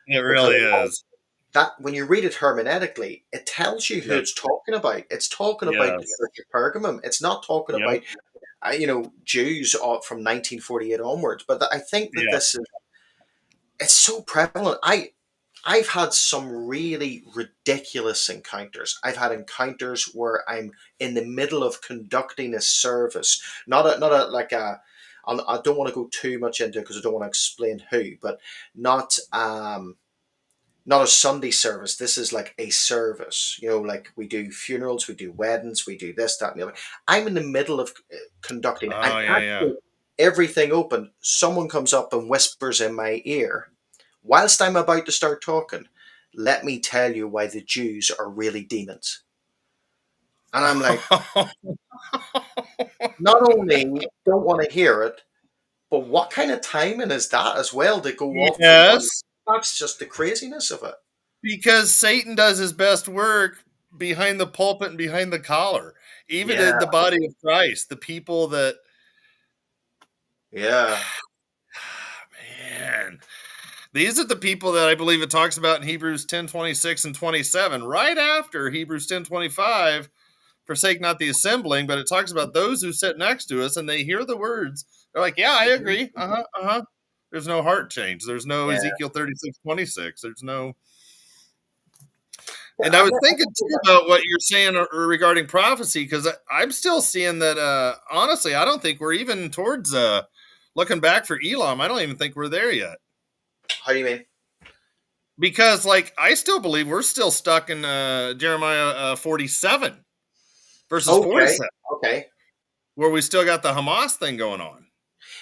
it Because really is. that, when you read it hermeneutically, it tells you who Yes. it's talking about. It's talking about the Yes. church of Pergamum. It's not talking Yep. about Jews from 1948 onwards. But I think that Yeah. this is, it's so prevalent. I I've had some really ridiculous encounters. I've had encounters where I'm in the middle of conducting a service, not a like a. I don't want to go too much into it because I don't want to explain who, but not not a Sunday service. This is like a service. You know, like we do funerals, we do weddings, we do this, that, and the other. I'm in the middle of conducting, and Oh yeah, yeah. actually, everything open. Someone comes up and whispers in my ear, whilst I'm about to start talking. Let me tell you why the Jews are really demons. And I'm like, not only don't want to hear it, but what kind of timing is that as well to go off from one? Yes, That's just the craziness of it. because Satan does his best work behind the pulpit and behind the collar. Even Yeah, in the body of Christ, the people that yeah. man, these are the people that I believe it talks about in Hebrews 10:26 and 27, right after Hebrews 10:25, forsake not the assembling, but it talks about those who sit next to us and they hear the words. They're like, yeah, I agree. Uh-huh. Uh-huh. There's no heart change. There's no Yeah. Ezekiel 36:26. There's no. Well, And I was thinking too about what you're saying regarding prophecy, because I'm still seeing that. Honestly, I don't think we're even towards looking back for Elam. I don't even think we're there yet, how do you mean? because like I still believe we're still stuck in Jeremiah 47 verses Okay, 47, okay. where we still got the Hamas thing going on.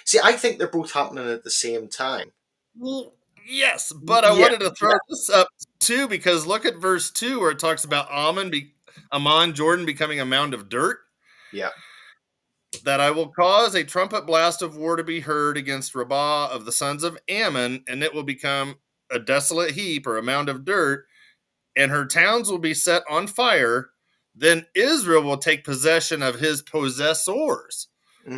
See, I think they're both happening at the same time. Well, yes, but I Yeah, wanted to throw yeah, this up too, because look at verse 2 where it talks about Ammon, Jordan becoming a mound of dirt. yeah. That I will cause a trumpet blast of war to be heard against Rabbah of the sons of Ammon, and it will become a desolate heap or a mound of dirt, and her towns will be set on fire. Then Israel will take possession of his possessors.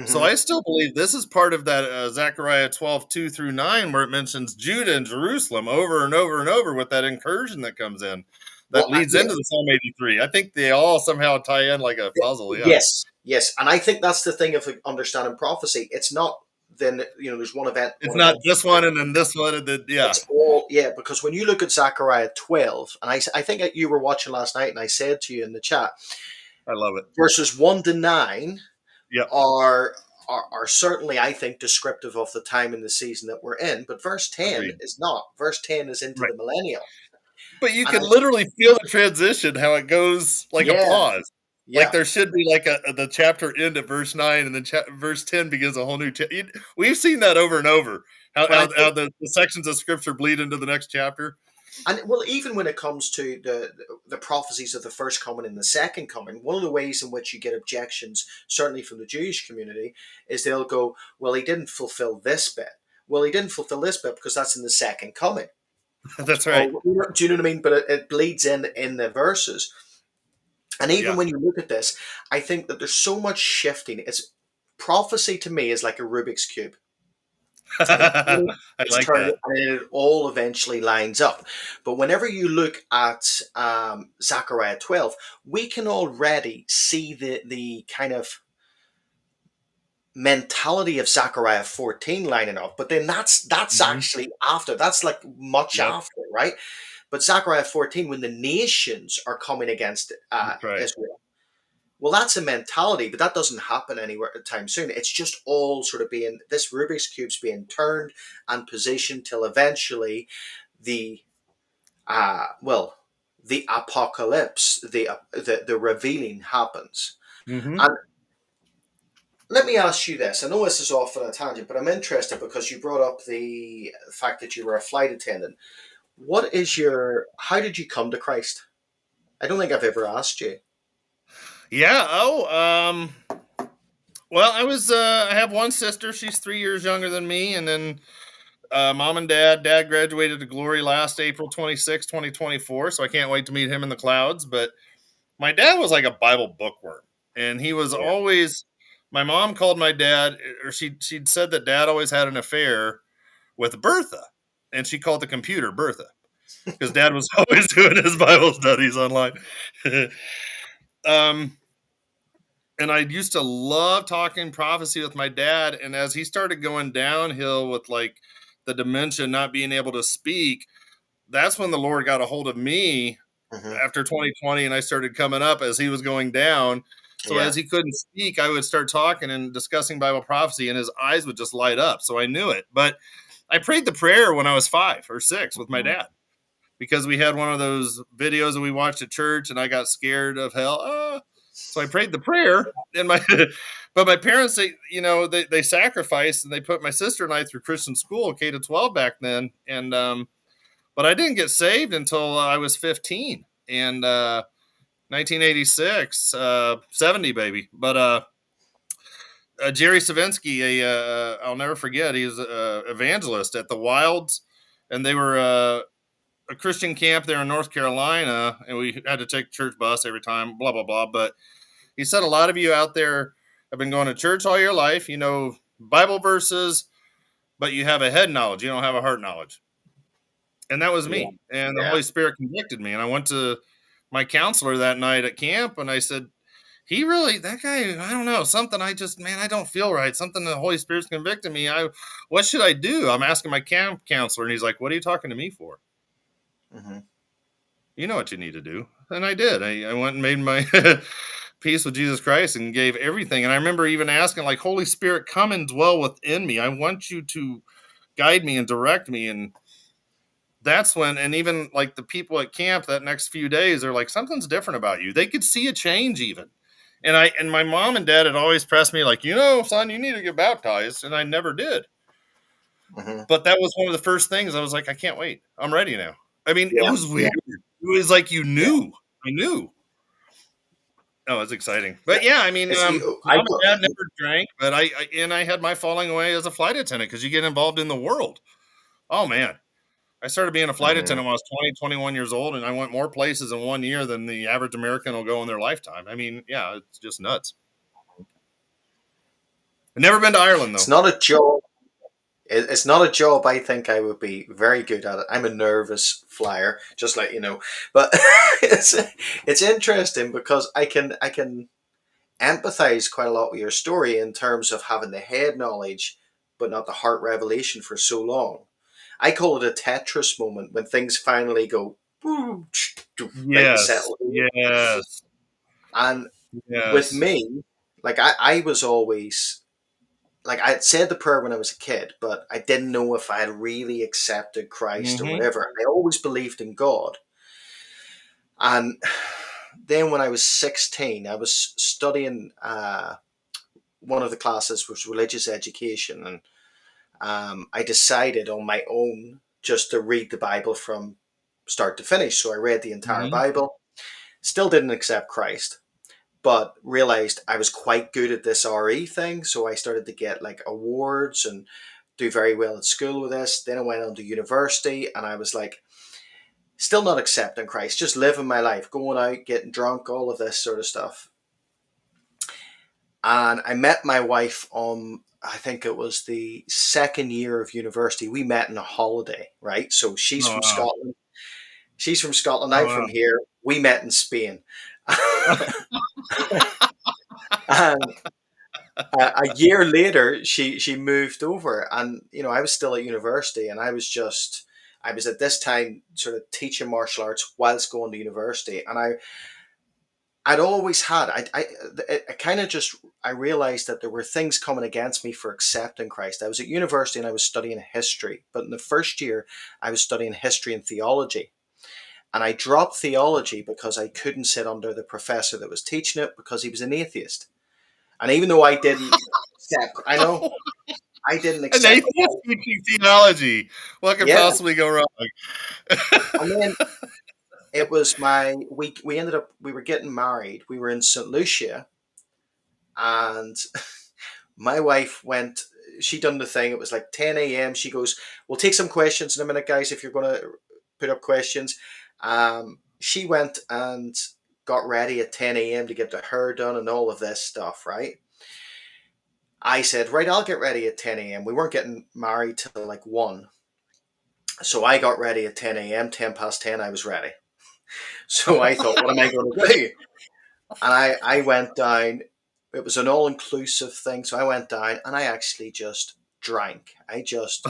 So Hmm. I still believe this is part of that Zechariah 12:2 through 9, where it mentions Judah and Jerusalem over and over and over with that incursion that comes in that Well, leads into yes, the Psalm 83. I think they all somehow tie in like a puzzle. Yeah. yes, yes, and I think that's the thing of understanding prophecy. It's not then there's It's one not event. this one and then this one and then, yeah. It's all because when you look at Zechariah 12, and I think that you were watching last night, and I said to you in the chat, I love it. verses 1 to 9 Yep. are are certainly, I think, descriptive of the time in the season that we're in. But verse 10 Agreed. is not. Verse 10 is into Right. the millennial. But you And can literally feel the transition, how it goes like a yeah, pause. Like yeah. there should be like the chapter end at verse 9 and then verse 10 begins a whole new we've seen that over and over. How, But I how, think, how the sections of scripture bleed into the next chapter. and well, even when it comes to the prophecies of the first coming and the second coming, one of the ways in which you get objections, certainly from the Jewish community, is they'll go, well, he didn't fulfill this bit. Well, he didn't fulfill this bit because that's in the second coming. That's right. Oh, do you know what I mean? But it bleeds in the verses. And even Yeah. when you look at this, I think that there's so much shifting. It's prophecy to me is like a Rubik's cube. I It's like turned that. and it all eventually lines up. But whenever you look at Zechariah 12, we can already see the kind of mentality of Zechariah 14 lining up. But then that's Mhm. actually after. That's like much Yep. after, right? But Zechariah 14, when the nations are coming against That's right. Israel, well, that's a mentality, but that doesn't happen anywhere time soon. It's just all sort of being this Rubik's cube's being turned and positioned till eventually the well, the apocalypse, the revealing happens. Hmm. And let me ask you this. I know this is off on a tangent, but I'm interested because you brought up the fact that you were a flight attendant. What is your? How did you come to Christ? I don't think I've ever asked you. Yeah. Well, I have one sister. She's 3 years younger than me. And then mom and dad graduated to glory last April 26, 2024. So I can't wait to meet him in the clouds. But my dad was like a Bible bookworm. And he was Yeah. always, my mom called my dad, or she'd said that dad always had an affair with Bertha. And she called the computer Bertha because dad was always doing his Bible studies online. um, and I used to love talking prophecy with my dad. And as he started going downhill with like the dementia, not being able to speak, that's when the Lord got a hold of me Hmm. after 2020, and I started coming up as he was going down. So Yeah. as he couldn't speak, I would start talking and discussing Bible prophecy, and his eyes would just light up. So I knew it. But I prayed the prayer when I was 5 or 6 with my Hmm. dad, because we had one of those videos that we watched at church, and I got scared of hell. So I prayed the prayer, and my but my parents, they sacrificed, and they put my sister and I through Christian school, K-12 back then, and but I didn't get saved until I was 15, and 1986, 70 baby. But Jerry Savinsky, I'll never forget, he's an evangelist at the Wilds, and they were a Christian camp there in North Carolina, and we had to take a church bus every time, blah, blah, blah. But he said, a lot of you out there have been going to church all your life, you know Bible verses, but you have a head knowledge, you don't have a heart knowledge. And that was Yeah. me. And the Yeah. Holy Spirit convicted me. And I went to my counselor that night at camp, and I said, that guy, I don't know, something, I just, man, I don't feel right. Something, the Holy Spirit's convicting me. What should I do? I'm asking my camp counselor, and he's like, what are you talking to me for? Hmm. You know what you need to do. And I did. I went and made my peace with Jesus Christ and gave everything. And I remember even asking, like, Holy Spirit, come and dwell within me. I want you to guide me and direct me. And that's when, and even like the people at camp that next few days, they're like, something's different about you. They could see a change even. And my mom and dad had always pressed me, like, son, you need to get baptized. And I never did. Hmm. But that was one of the first things. I was like, I can't wait. I'm ready now. I mean, it Yeah. was Yeah. weird. It was like you Yeah. knew. I knew. Oh, it's exciting. Yeah. But yeah, I mean, It's, I mom and dad never drank, but I had my falling away as a flight attendant because you get involved in the world. Oh man, I started being a flight Mhm. attendant when I was 20, 21 years old, and I went more places in 1 year than the average American will go in their lifetime. I mean, yeah, it's just nuts. I've never been to Ireland It's though. not a job. It's not a job I think I would be very good at. It. I'm a nervous flyer, just like you know. But it's it's interesting because I can empathize quite a lot with your story in terms of having the head knowledge, but not the heart revelation for so long. I call it a Tetris moment when things finally go like Yes, settle. yes, And with yes. me, like I was always like I had said the prayer when I was a kid, but I didn't know if I had really accepted Christ or Hmm. whatever. I always believed in God. And then when I was 16, I was studying one of the classes was religious education, and I decided on my own just to read the Bible from start to finish. So I read the entire Hmm. Bible. Still didn't accept Christ, but realized I was quite good at this RE thing. So I started to get like awards and do very well at school with this. Then I went on to university, and I was like, still not accepting Christ, just living my life, going out, getting drunk, all of this sort of stuff. And I met my wife on, I think it was the second year of university. We met on a holiday, right? So she's Oh from wow, Scotland. She's from Scotland. oh I'm wow. from here. We met in Spain. And a year later, she moved over, and I was still at university, and I was at this time sort of teaching martial arts whilst going to university, and I'd always had I kind of just I realized that there were things coming against me for accepting Christ. I was at university and I was studying history, but in the first year I was studying history and theology. And I dropped theology because I couldn't sit under the professor that was teaching it because he was an atheist. And even though I didn't accept, I know I didn't An accept atheist Christ. teaching theology. What could Yeah. possibly go wrong? And then it was we ended up we were getting married. We were in St. Lucia, and my wife went, she done the thing. It was like 10 a.m. She goes, we'll take some questions in a minute, guys, if you're going to put up questions. She went and got ready at 10 a.m. to get the hair done and all of this stuff, right? I said, right, I'll get ready at 10 a.m. We weren't getting married till like 1. So I got ready at 10 a.m., 10 past 10, I was ready. So I thought, what am I going to do? And I went down. It was an all inclusive thing. So I went down and I actually just drank. I just,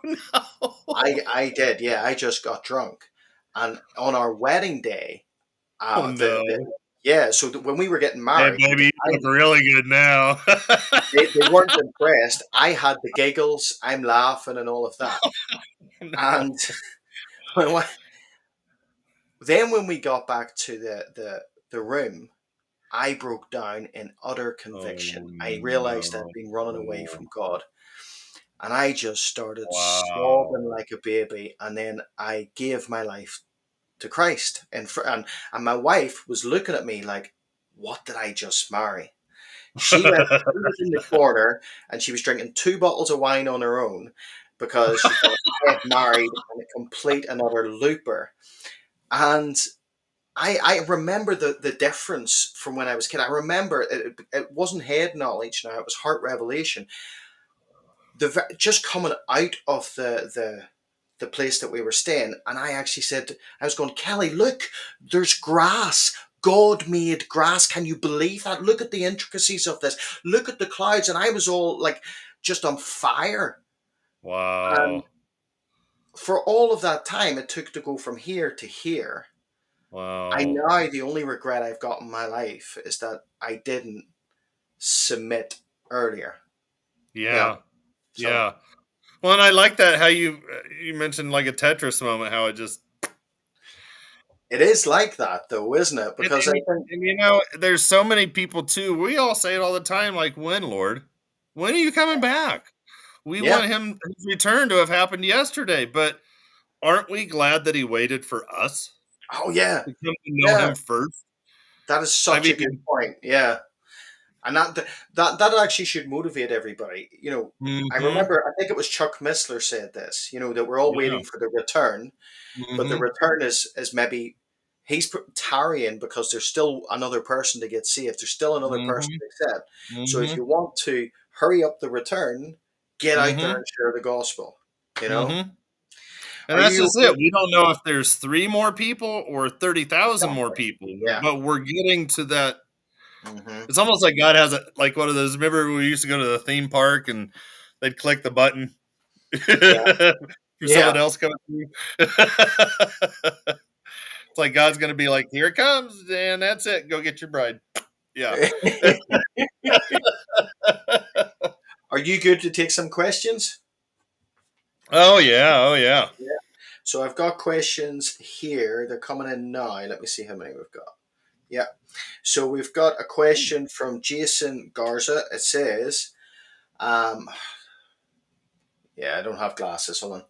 No. I did, yeah. I just got drunk, and on our wedding day, Oh the no. yeah. So when we were getting Hey married, baby, you look really good now. they weren't impressed. I had the giggles. I'm laughing and all of that, No. and then when we got back to the room, I broke down in utter Oh conviction. I realized I'd no. been running away from God. And I just started sobbing Wow. like a baby. And then I gave my life to Christ. And my wife was looking at me like, what did I just marry? She was in the corner and she was drinking 2 bottles of wine on her own because she thought I had married a complete and utter looper. And I remember the difference from when I was a kid. I remember it wasn't head knowledge now, it was heart revelation. Just coming out of the place that we were staying, and I actually said, I was going, Kelly, look, there's grass. God made grass. Can you believe that? Look at the intricacies of this. Look at the clouds. And I was all like just on fire. And Wow. for all of that time it took to go from here to here, I Wow. now the only regret I've got in my life is that I didn't submit earlier. You know, Yeah. so Yeah. Well, and I like that how you mentioned like a Tetris moment, how it just it is like that though, isn't it? and, Because I and, think, and you know, there's so many people too. We all say it all the time, like, when, Lord? When are you coming back? We yeah, want his return to have happened yesterday, but aren't we glad that he waited for us oh yeah, to come to know yeah, him first? that is I such a good mean, point. Yeah, and that actually should motivate everybody. I mhm, remember, I think it was Chuck Missler said this. That we're all yeah, waiting for the return, but the mhm, return is maybe he's tarrying because there's still another person to get saved. There's still another person mhm, to accept. So if mhm, you want to hurry up the return, get out there mhm, and share the gospel. You know, mhm. And are that's you just okay? it. We don't know if there's 3 more people or 30,000 more Exactly. people, Yeah. but we're getting to that. Hmm. It's almost like God has like one of those. Remember, we used to go to the theme park and they'd click the button Yeah. for Yeah. someone else coming through. It's like God's going to be like, "Here it comes, and that's it. Go get your bride." Yeah. Are you good to take some questions? Oh yeah. Oh yeah. Yeah. So I've got questions here. They're coming in now. Let me see how many we've got. Yeah. So we've got a question from Jason Garza. It says, um, yeah, I don't have glasses. Hold on.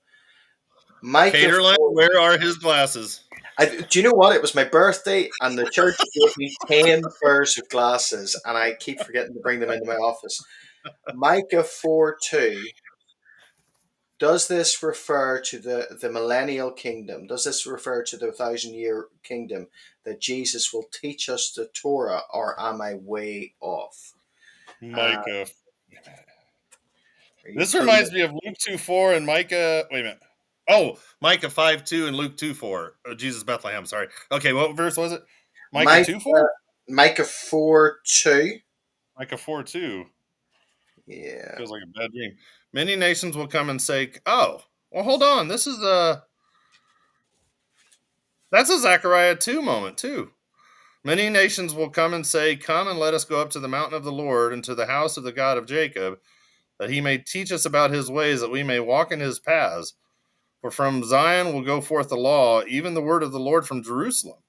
Micah Caterland, 4. where are his glasses? Do you know what? It was my birthday, and the church gave me 10 pairs of glasses, and I keep forgetting to bring them into my office. Micah 4:2. Does this refer to the millennial kingdom? Does this refer to the 1,000-year kingdom that Jesus will teach us the Torah, or am I way off? Uh, Micah. are you This pulling it? reminds me of Luke 2:4 and Micah. Wait a minute. Oh, Micah 5:2 and Luke 2:4. Oh, Jesus Bethlehem. Sorry. Okay, what verse was it? Micah Micah, 2:4. Micah 4:2. Micah 4:2. Yeah. Feels like a bad dream. Many nations will come and say, "Oh, well, hold on. This is that's a Zechariah 2 moment too." Many nations will come and say, "Come and let us go up to the mountain of the Lord and to the house of the God of Jacob, that he may teach us about his ways, that we may walk in his paths. For from Zion will go forth the law, even the word of the Lord from Jerusalem.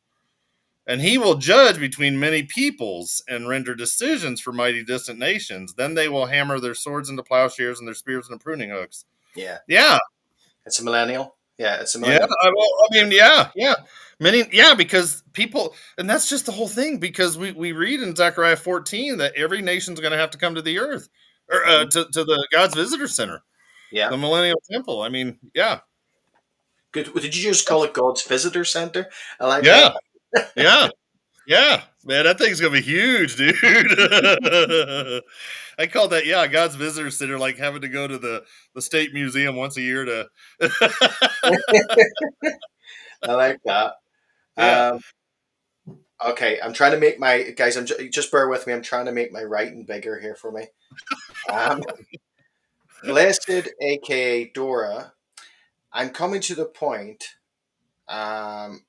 And he will judge between many peoples and render decisions for mighty distant nations. Then they will hammer their swords into plowshares and their spears into pruning hooks." Yeah. Yeah, It's a millennial. Yeah, it's a yeah. millennial. I mean, yeah, yeah. Many, yeah, because people, and that's just the whole thing. Because we read in Zechariah 14 that every nation's going to have to come to the earth, or Mhm. to the God's visitor center, Yeah. the millennial temple. I mean, yeah, Good. Did you just call it God's Visitor Center? I like yeah, that. yeah. Yeah, man, that thing's gonna be huge, dude. I call that, yeah, God's visitor center, like having to go to the state museum once a year to. I like that. Yeah, Um, okay, I'm trying to make my guys. Just bear with me. I'm trying to make my writing bigger here for me. Um, Blessed, aka Dora, I'm coming to the point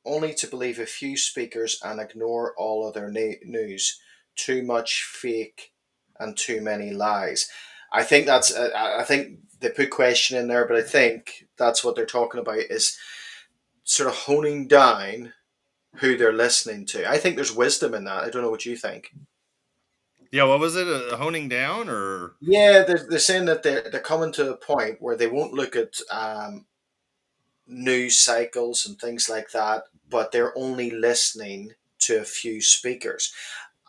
only to believe a few speakers and ignore all other news. Too much fake and too many lies. I think that's. I think they put question in there, but I think that's what they're talking about is sort of honing down who they're listening to. I think there's wisdom in that. I don't know what you think. Yeah, what was it? Honing down or Yeah, they're saying that they're coming to a point where they won't look at news cycles and things like that, but they're only listening to a few speakers.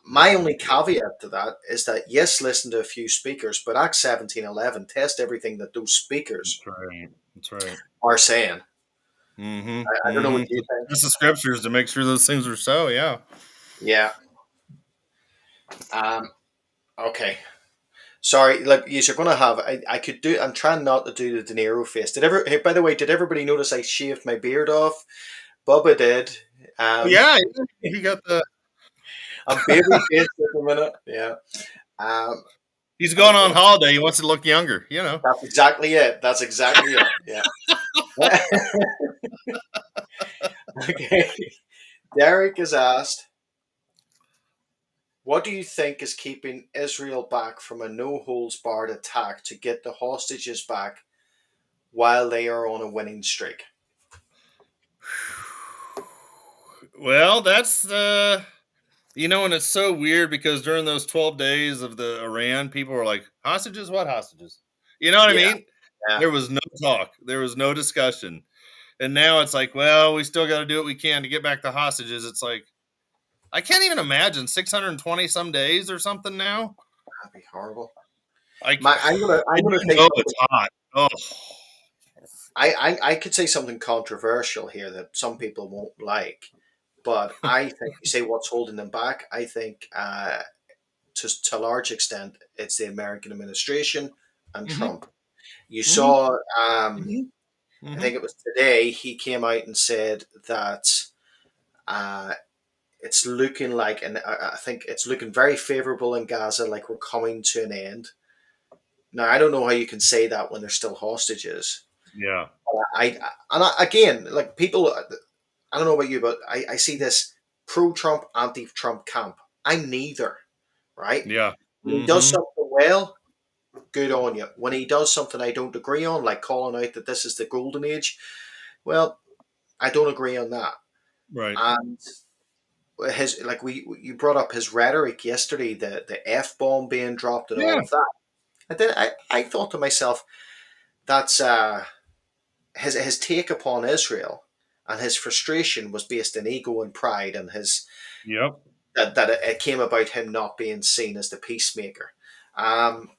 My only caveat to that is that yes, listen to a few speakers, but Acts 17:11 test everything that those speakers That's right. That's right. are saying. Mm-hmm. I don't know Mm-hmm. what you think. Just the scriptures to make sure those things are so. Yeah. Yeah. Um, okay. Sorry, like you're gonna have. I could do. I'm trying not to do the De Niro face. Hey, by the way, did everybody notice I shaved my beard off? Bubba did. Um, Yeah. He got the. I'm baby faced at the minute. Yeah. Um, He's going on okay. holiday. He wants to look younger. You know. That's exactly it. That's exactly it. Yeah. Okay. Derek is asked, what do you think is keeping Israel back from a no holds barred attack to get the hostages back while they are on a winning streak? Well, that's and it's so weird because during those 12 days of the Iran, people were like, hostages, what hostages? You know what I Yeah. mean? Yeah. There was no talk, there was no discussion. And now it's like, well, we still got to do what we can to get back the hostages. It's like, I can't even imagine 620 some days or something now. That'd be horrible. I, I'm I gonna do say know it's something. hot. Oh, I could say something controversial here that some people won't like, but I think you say what's holding them back. I think to a large extent it's the American administration and hmm Trump. You hmm saw, hmm I hmm think it was today, he came out and said that uh, it's looking like, and I think it's looking very favorable in Gaza, like we're coming to an end. Now, I don't know how you can say that when there's still hostages. Yeah. Again, like people, I don't know about you, but I see this pro-Trump, anti-Trump camp. I'm neither, right? Yeah. When he does hmm something well, good on you. When he does something I don't agree on, like calling out that this is the golden age, well, I don't agree on that. Right. And his like we you brought up his rhetoric yesterday, the f bomb being dropped and all Yeah. of that. I thought to myself, that's his take upon Israel and his frustration was based in ego and pride, and his Yep. that it came about him not being seen as the peacemaker. Um,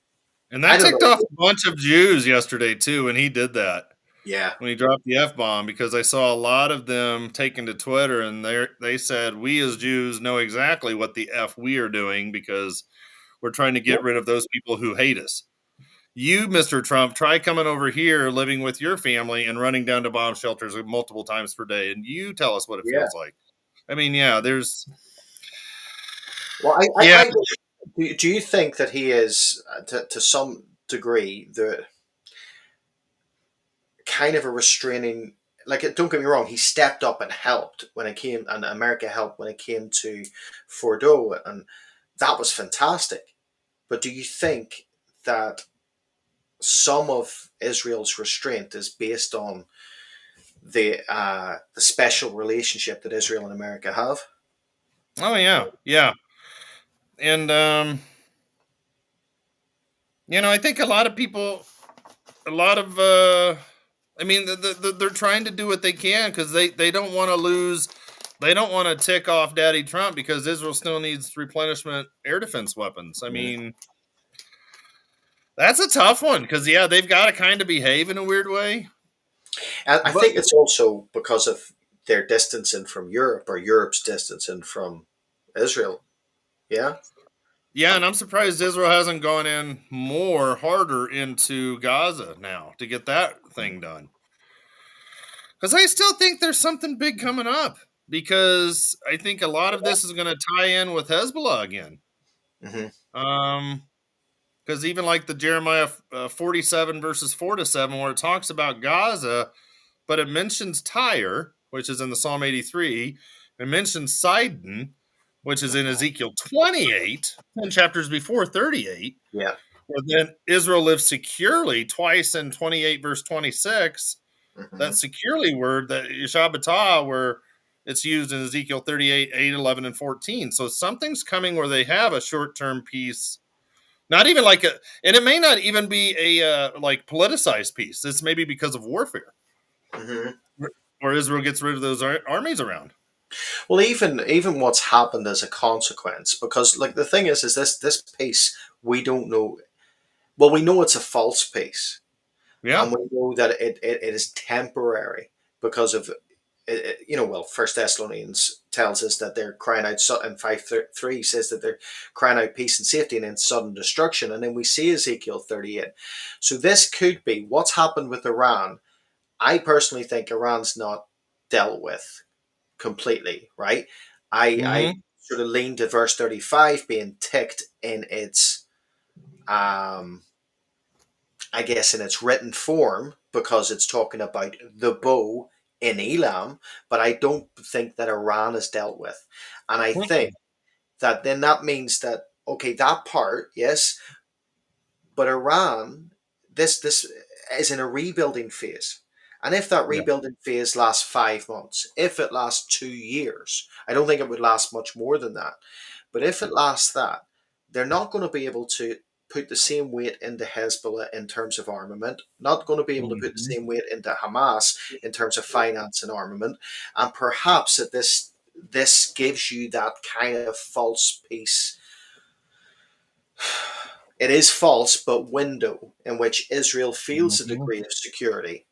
And I that don't ticked know. off a bunch of Jews yesterday too when he did that. Yeah, When he dropped the F bomb, because I saw a lot of them taking to Twitter and they said we as Jews know exactly what the F we are doing because we're trying to yeah, get rid of those people who hate us. You, Mr. Trump, try coming over here, living with your family, and running down to bomb shelters multiple times per day, and you tell us what it yeah. feels like. I mean, yeah, there's, Well, yeah, do you think that he is to some degree the kind of a restraining, like, don't get me wrong, he stepped up and helped when it came, and America helped when it came to Fordo, and that was fantastic. But do you think that some of Israel's restraint is based on the special relationship that Israel and America have? oh yeah, yeah, and I think a lot of people, a lot of, I mean, they're trying to do what they can because they don't want to lose. They don't want to tick off Daddy Trump because Israel still needs replenishment air defense weapons. I Mm. mean, that's a tough one because yeah, they've got to kind of behave in a weird way. And I But think it's also because of their distancing from Europe, or Europe's distancing from Israel. Yeah, yeah, and I'm surprised Israel hasn't gone in more harder into Gaza now to get that thing done. Because I still think there's something big coming up. Because I think a lot of this is going to tie in with Hezbollah again. hmm Um, Because even like the Jeremiah 47 verses 4-7, where it talks about Gaza, but it mentions Tyre, which is in the Psalm 83. It mentions Sidon, which is in Ezekiel 28, 10 chapters before 38. Yeah. Where then Israel lives securely twice in 28 verse 26. That Hmm. securely word, that Yeshabbatah, where it's used in Ezekiel 38, 8, 11, and 14. So something's coming where they have a short-term peace. Not even like a, and it may not even be a like politicized peace. This may be because of warfare, Hmm. where Israel gets rid of those armies around. Well, even what's happened as a consequence, because like the thing is this peace we don't know. Well, we know it's a false peace, Yeah. and we know that it is temporary because of well, First Thessalonians tells us that they're crying out, and 5:3 says that they're crying out peace and safety and then sudden destruction, and then we see Ezekiel 38. So this could be what's happened with Iran. I personally think Iran's not dealt with completely, right? I Mm-hmm. sort of lean to verse 35 being ticked in its um I guess in its written form because it's talking about the bow in Elam, but I don't think that Iran is dealt with. And I think that then that means that okay, that part, yes, but Iran, this is in a rebuilding phase. And if that Yeah. rebuilding phase lasts 5 months, if it lasts 2 years, I don't think it would last much more than that. But if it lasts that, they're not going to be able to put the same weight into Hezbollah in terms of armament, not going to be able to put the Mm-hmm. same weight into Hamas in terms of finance and armament. And perhaps that this gives you that kind of false peace. It is false, but window in which Israel feels a Mm-hmm. degree of security.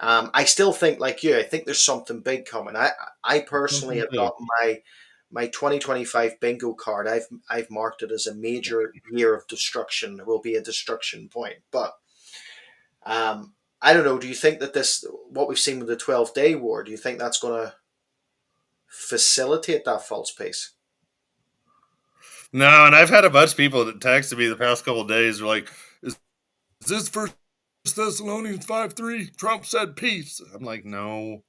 I still think, like you, I think there's something big coming. I personally Something have big. got my 2025 bingo card. I've marked it as a major year of destruction. There will be a destruction point, but I don't know. Do you think that this what we've seen with the 12-day war? Do you think that's going to facilitate that false peace? No, and I've had a bunch of people that texted me the past couple of days. They're like, "Is this First Thessalonians 5:3? Trump said peace." I'm like, "No,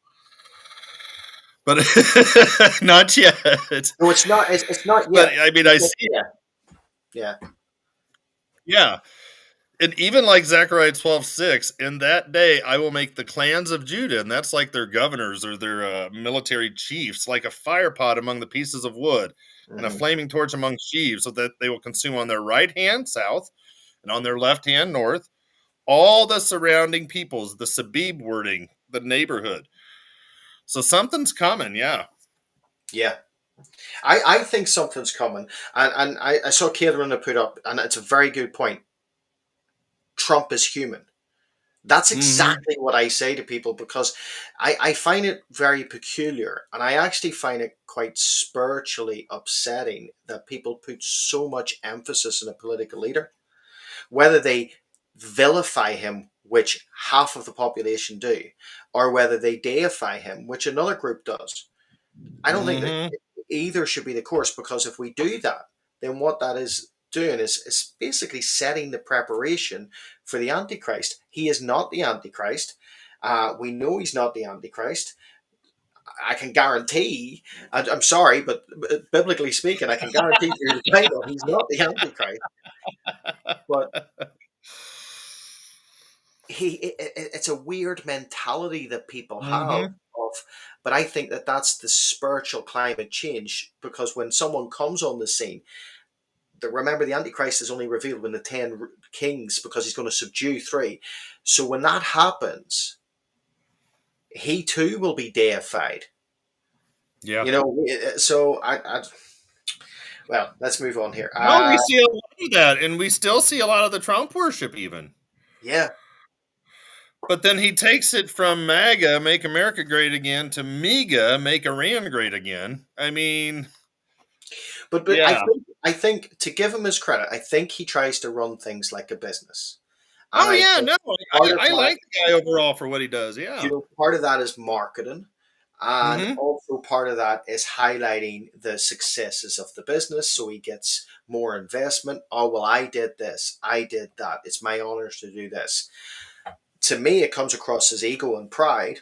but not yet." No, it's not. It's not But yet. I mean, It's I not see. yet. Yeah. Yeah, and even like Zechariah 12:6, in that day I will make the clans of Judah, and that's like their governors or their military chiefs, like a fire pot among the pieces of wood, and a Hmm. flaming torch among sheaves, so that they will consume on their right hand south, and on their left hand north, all the surrounding peoples, the Sabib wording, the neighborhood. So something's coming, yeah. Yeah. I think something's coming, and I saw Caitlin put up, and it's a very good point. Trump is human. That's Mm-hmm. exactly what I say to people because I find it very peculiar, and I actually find it quite spiritually upsetting that people put so much emphasis on a political leader, whether they vilify him, which half of the population do, or whether they deify him, which another group does. I don't think that Mm-hmm. either should be the course because if we do that, then what that is doing is basically setting the preparation for the Antichrist. He is not the Antichrist. We know he's not the Antichrist. I can guarantee, I'm sorry, but biblically speaking, I can guarantee through the Bible, he's not the Antichrist. But it's a weird mentality that people have Mm-hmm. of, but I think that that's the spiritual climate change because when someone comes on the scene, remember the Antichrist is only revealed when the 10 kings because he's going to subdue three. So when that happens, he too will be deified. Yeah. So well, let's move on here. No, we see a lot of that, and we still see a lot of the Trump worship even. Yeah, But then he takes it from MAGA, make America great again, to MEGA, make Iran great again. I mean, but yeah. I think to give him his credit, I think he tries to run things like a business, and Oh I yeah, think no, part of I that, like the guy overall for what he does. Yeah. part of that is marketing, And Mm-hmm. also part of that is highlighting the successes of the business so he gets more investment. Oh, well, I did this, I did that. It's my honor to do this. To me, it comes across as ego and pride.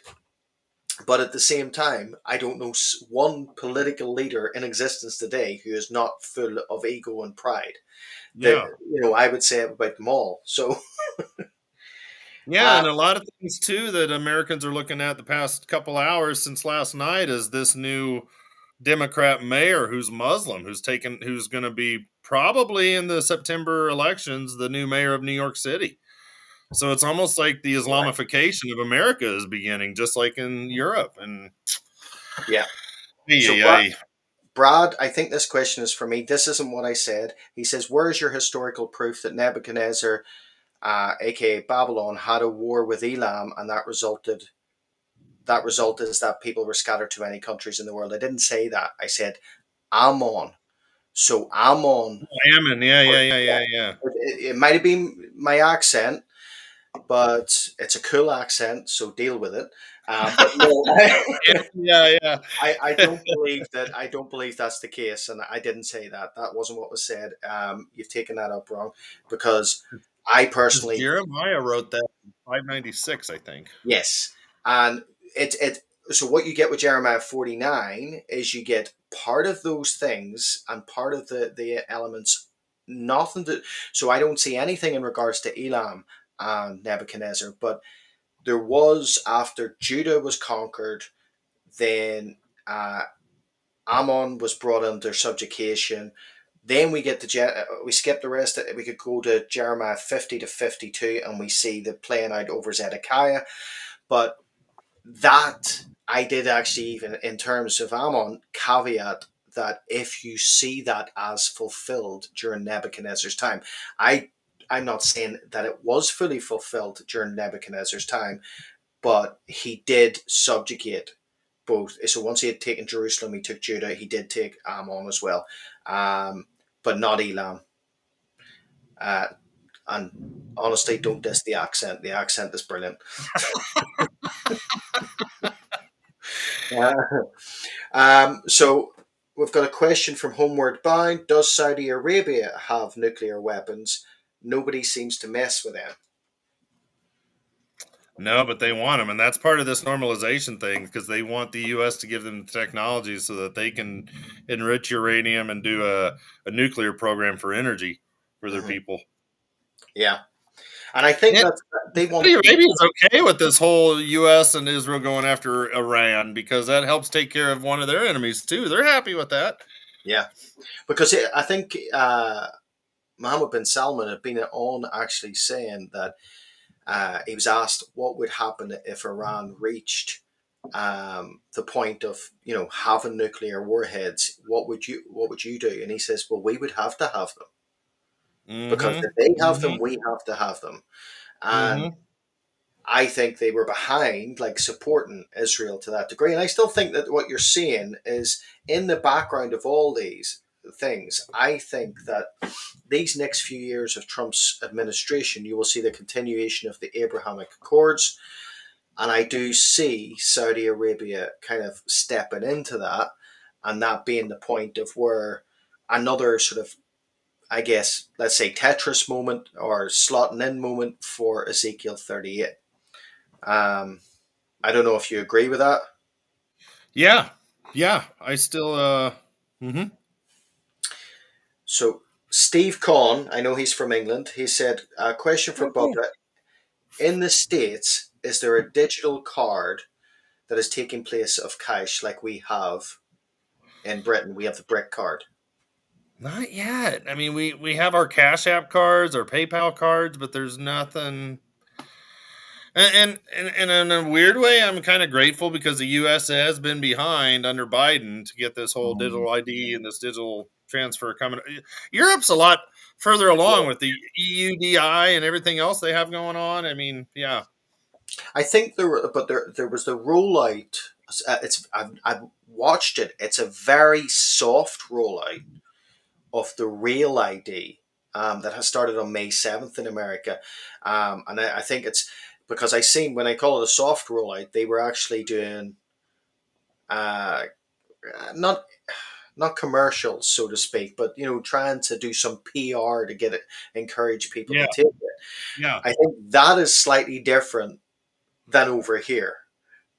But at the same time, I don't know one political leader in existence today who is not full of ego and pride. That, Yeah. I would say about them all. So, Yeah, uh, and a lot of things too that Americans are looking at the past couple hours since last night is this new Democrat mayor who's Muslim, who's going to be probably in the September elections the new mayor of New York City. So it's almost like the right. Islamification of America is beginning, just like in Europe. And Yeah. So, ay, ay, Brad, I think this question is for me. This isn't what I said. He says, "Where is your historical proof that Nebuchadnezzar, aka Babylon, had a war with Elam, and that result is that people were scattered to many countries in the world?" I didn't say that. I said Ammon. So Ammon. Ammon, yeah, yeah, yeah, yeah, yeah. It might have been my accent, but it's a cool accent, so deal with it. But no, Yeah, yeah. I don't believe that. I don't believe that's the case, and I didn't say that. That wasn't what was said. You've taken that up wrong, because I Because personally, Jeremiah wrote that in 596, I think. yes, and it. So what you get with Jeremiah 49 is you get part of those things and part of the elements. Nothing to. So I don't see anything in regards to Elam and Nebuchadnezzar, but there was, after Judah was conquered, then Ammon was brought under subjugation. Then we get to we skip the rest. We could go to Jeremiah 50 to 52, and we see the playing out over Zedekiah. But that I did actually, even in terms of Ammon, caveat that if you see that as fulfilled during Nebuchadnezzar's time, I I'm not saying that it was fully fulfilled during Nebuchadnezzar's time, but he did subjugate both. So once he had taken Jerusalem, he took Judah. He did take Ammon as well, um, but not Elam. Uh, and honestly, don't diss the accent. The accent is brilliant. So we've got a question from Homeward Bound. Does Saudi Arabia have nuclear weapons? Nobody seems to mess with them. No, but they want them, and that's part of this normalization thing because they want the U.S. to give them the technology so that they can enrich uranium and do a nuclear program for energy for their Mhm. people. Yeah, and I think And that they want Saudi to keep. Arabia is okay with this whole U.S. and Israel going after Iran because that helps take care of one of their enemies too. They're happy with that. Yeah, because I think Mohammed bin Salman had been on actually saying that he was asked what would happen if Iran reached the point of having nuclear warheads. What would you do? And he says, well, we would have to have them, because if they have them, Mm-hmm. we have to have them. And Mm-hmm. I think they were behind, like, supporting Israel to that degree. And I still think that what you're seeing is in the background of all these things. I think that these next few years of Trump's administration, you will see the continuation of the Abrahamic Accords. And I do see Saudi Arabia kind of stepping into that, and that being the point of where another sort of, I guess, let's say Tetris moment or slotting in moment for Ezekiel 38. Um, I don't know if you agree with that. Yeah, yeah. I still. Mm-hmm. So, Steve Kahn, I know he's from England, he said, a question for Okay. Bubba. In the States, is there a digital card that is taking place of cash like we have in Britain? We have the brick card. Not yet. I mean, we have our Cash App cards, our PayPal cards, but there's nothing. And in a weird way, I'm kind of grateful because the U.S. has been behind under Biden to get this whole digital ID and this digital transfer coming. Europe's a lot further along with the EUDI and everything else they have going on. I mean, yeah. I think there was the rollout. I've watched it. It's a very soft rollout of the real ID, that has started on May 7th in America, and I think it's because I seen when I call it a soft rollout, they were actually doing uh, not not commercials, so to speak, but trying to do some PR to get it, encourage people Yeah, to take it. yeah. I think that is slightly different than over here.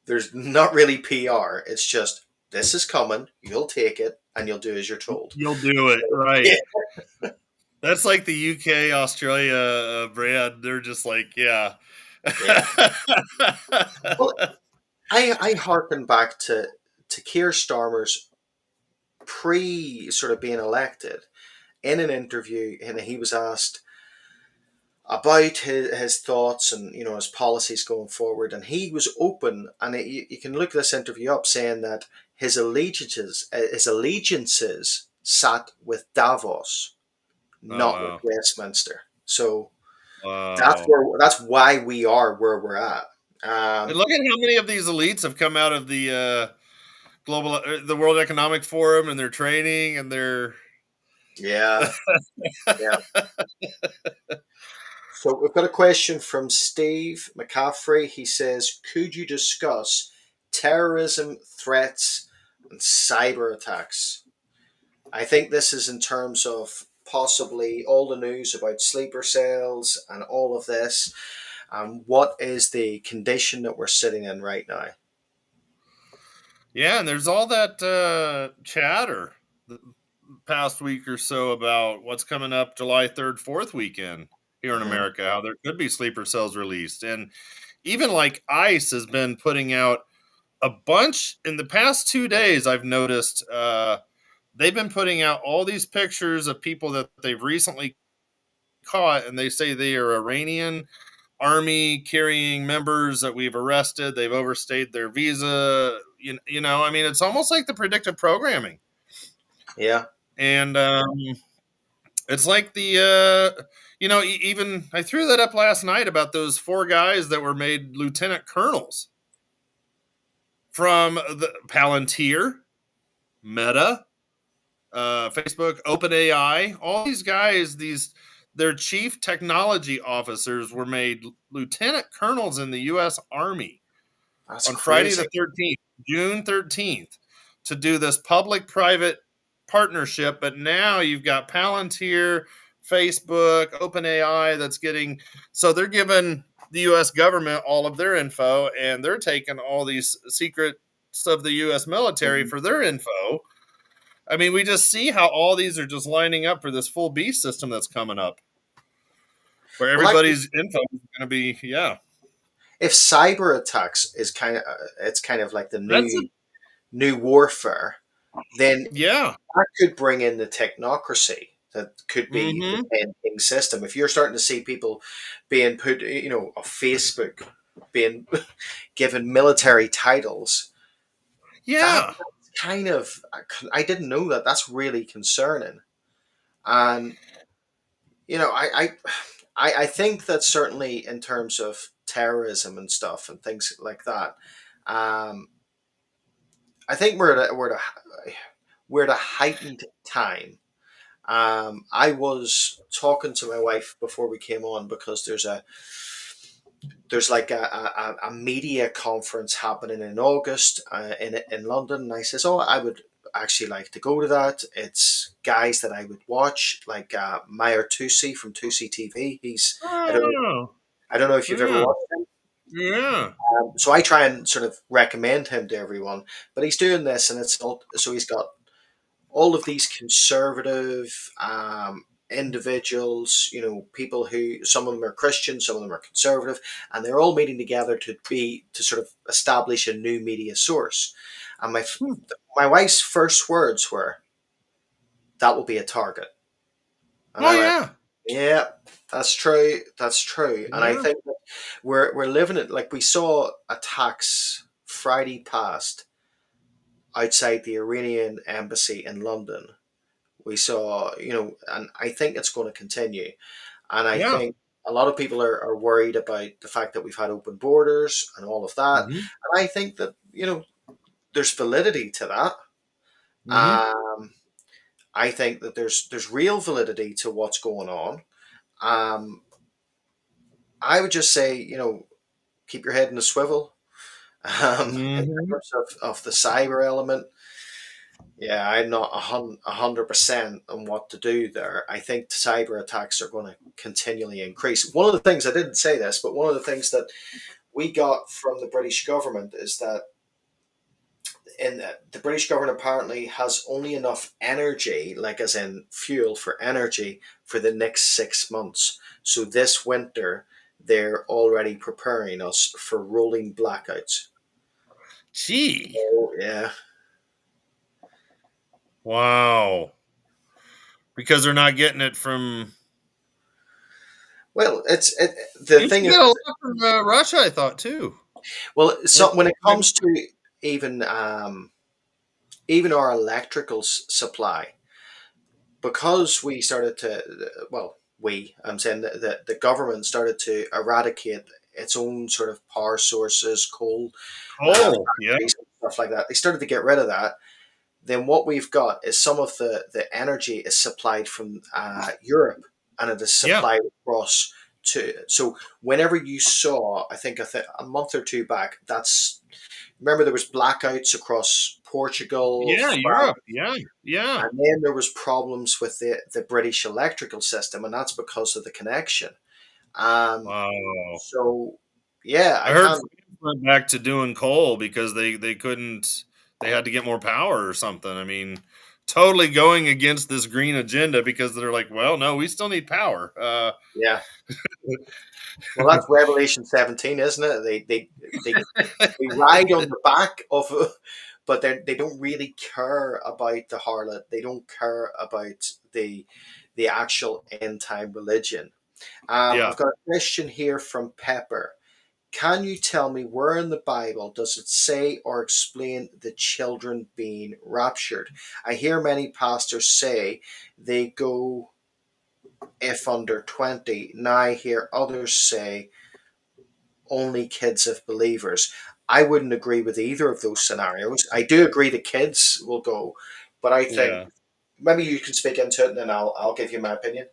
There's not really PR. It's just this is coming, you'll take it, and you'll do as you're told. You'll do it right. Yeah, That's like the UK Australia brand. They're just like, yeah. yeah. Well, I harken back to Keir Starmer's pre sort of being elected in an interview, and he was asked about his thoughts and his policies going forward, and he was open, and you can look this interview up, saying that his allegiances sat with Davos, Oh not with wow, Westminster. So wow. that's why we are where we're at. And um look at how many of these elites have come out of the World Economic Forum, and their training and their. yeah, yeah. So we've got a question from Steve McCaffrey. He says, could you discuss terrorism threats and cyber attacks? I think this is in terms of possibly all the news about sleeper cells and all of this. What is the condition that we're sitting in right now? Yeah, and there's all that chatter the past week or so about what's coming up July 3rd, 4th weekend here in Mhm. America, how there could be sleeper cells released. And even like ICE has been putting out a bunch in the past 2 days. I've noticed they've been putting out all these pictures of people that they've recently caught, and they say they are Iranian army carrying members that we've arrested. They've overstayed their visa. I mean, it's almost like the predictive programming. Yeah. And it's like even I threw that up last night about those four guys that were made lieutenant colonels from the Palantir, Meta, Facebook, OpenAI. All these guys, their chief technology officers were made lieutenant colonels in the U.S. Army That's on Friday crazy. the 13th, June 13th, to do this public private partnership. But now you've got Palantir, Facebook, OpenAI that's getting, so they're giving the US government all of their info, and they're taking all these secrets of the US military Mhm. for their info. I mean, we just see how all these are just lining up for this full beast system that's coming up, where Well, actually, everybody's info is going to be, yeah. if cyber attacks is it's kind of like the That's a, new warfare, then yeah. that could bring in the technocracy that could be the Mm-hmm. pending system. If you're starting to see people being put, on Facebook, being given military titles, Yeah. that's kind of, I didn't know that. That's really concerning. And, I think that certainly in terms of terrorism and stuff and things like that, um, I think we're at a heightened time. I was talking to my wife before we came on because there's like a media conference happening in August in London, and I says, oh, I would actually like to go to that. It's guys that I would watch, like Meyer Tusi from Tusi TV. I don't know, Oh, I don't know if you've ever yeah, watched him. yeah, So I try and sort of recommend him to everyone, but he's doing this, and it's not so he's got all of these conservative individuals, people who some of them are Christian, some of them are conservative, and they're all meeting together to sort of establish a new media source. And hmm. my wife's first words were, "That will be a target," and Oh I went, yeah, "Yeah, that's true. That's true." And I yeah, think that we're living it like we saw attacks Friday past outside the Iranian embassy in London. We saw, and I think it's going to continue. And I yeah. think a lot of people are worried about the fact that we've had open borders and all of that. Mm-hmm. And I think that, there's validity to that. Mm-hmm. Um, I think that there's real validity to what's going on. Um, I would just say, keep your head in the swivel. In Mhm. terms of the cyber element, yeah, I'm not 100% on what to do there. I think cyber attacks are going to continually increase. One of the things, I didn't say this, but one of the things that we got from the British government is that the British government apparently has only enough energy, like as in fuel for energy, for the next 6 months. So this winter, they're already preparing us for rolling blackouts. Gee. Oh yeah. Wow. Because they're not getting it from. Well, the You thing should is, get a lot from Russia, I thought too. well, Like, so when it maybe- comes to even even our electrical supply, because we started to, well, I'm saying that the government started to eradicate its own sort of power sources, coal Oh, yeah. factories and stuff like that. They started to get rid of that. Then what we've got is some of the energy is supplied from Europe, and it is Yeah. supplied across to. So whenever you saw, I think a month or two back, that's, remember there was blackouts across Portugal, Yeah, France, Europe. Yeah. Yeah. and then there was problems with the British electrical system, and that's because of the connection. Wow. So yeah, I I heard can't. France went back to doing coal because they couldn't. They had to get more power or something. I mean, totally going against this green agenda because they're like, well, no, we still need power. Yeah, well, that's Revelation 17, isn't it? They ride on the back of, but they don't really care about the harlot. They don't care about the actual end time religion. Yeah. I've got a question here from Pepper. Can you tell me where in the Bible does it say or explain the children being raptured? I hear many pastors say they go if under 20. Now I hear others say only kids of believers. I wouldn't agree with either of those scenarios. I do agree the kids will go, but I think Yeah. maybe you can speak into it and then I'll give you my opinion.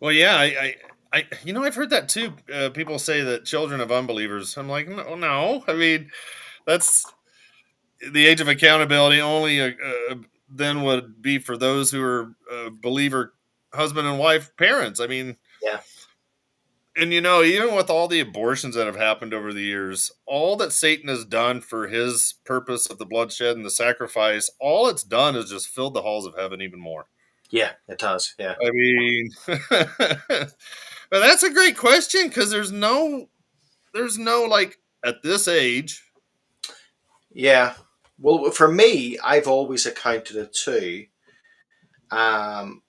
Well, yeah, I've heard that too. People say that children of unbelievers. I'm like, no, no. I mean, that's the age of accountability. Only then would be for those who are believer husband and wife parents. I mean, Yeah. and even with all the abortions that have happened over the years, all that Satan has done for his purpose of the bloodshed and the sacrifice, all it's done is just filled the halls of heaven even more. Yeah, it does. Yeah. I mean, but that's a great question because there's no like at this age. Yeah. Well, for me, I've always accounted it to um,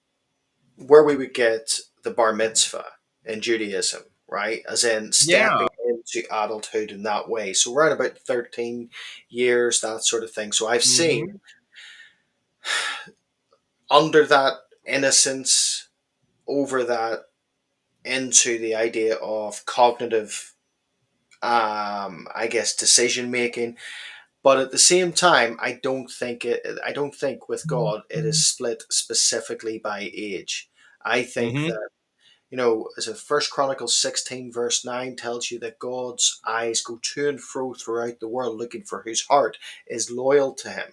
where we would get the bar mitzvah in Judaism, right? As in Yeah. stepping into adulthood in that way. So around about 13 years, that sort of thing. So I've seen Hmm. under that innocence, over that into the idea of cognitive, I guess, decision making. But at the same time, I don't think with God it is split specifically by age. I think Hmm. that, as a First Chronicles 16 verse 9 tells you that God's eyes go to and fro throughout the world looking for whose heart is loyal to him.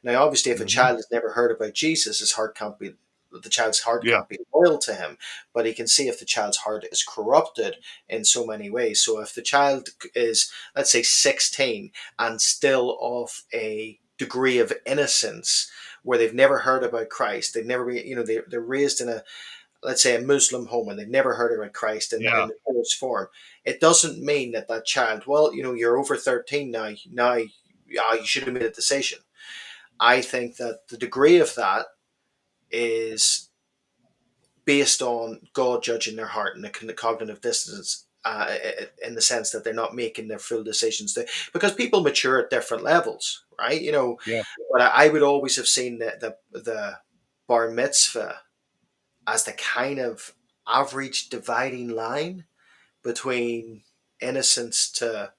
Now, obviously, if a Hmm. child has never heard about Jesus, the child's heart Yeah. can't be loyal to him, but he can see if the child's heart is corrupted in so many ways. So if the child is, let's say, 16 and still of a degree of innocence where they've never heard about Christ, they've never been, they're raised in a, let's say, a Muslim home and they've never heard about Christ in Yeah. the purest form, it doesn't mean that that child, well, you're over 13 now, you should have made a decision. I think that the degree of that is based on God judging their heart and the cognitive distance. In the sense that they're not making their full decisions, because people mature at different levels, right? Yeah. But I would always have seen the bar mitzvah as the kind of average dividing line between innocence to,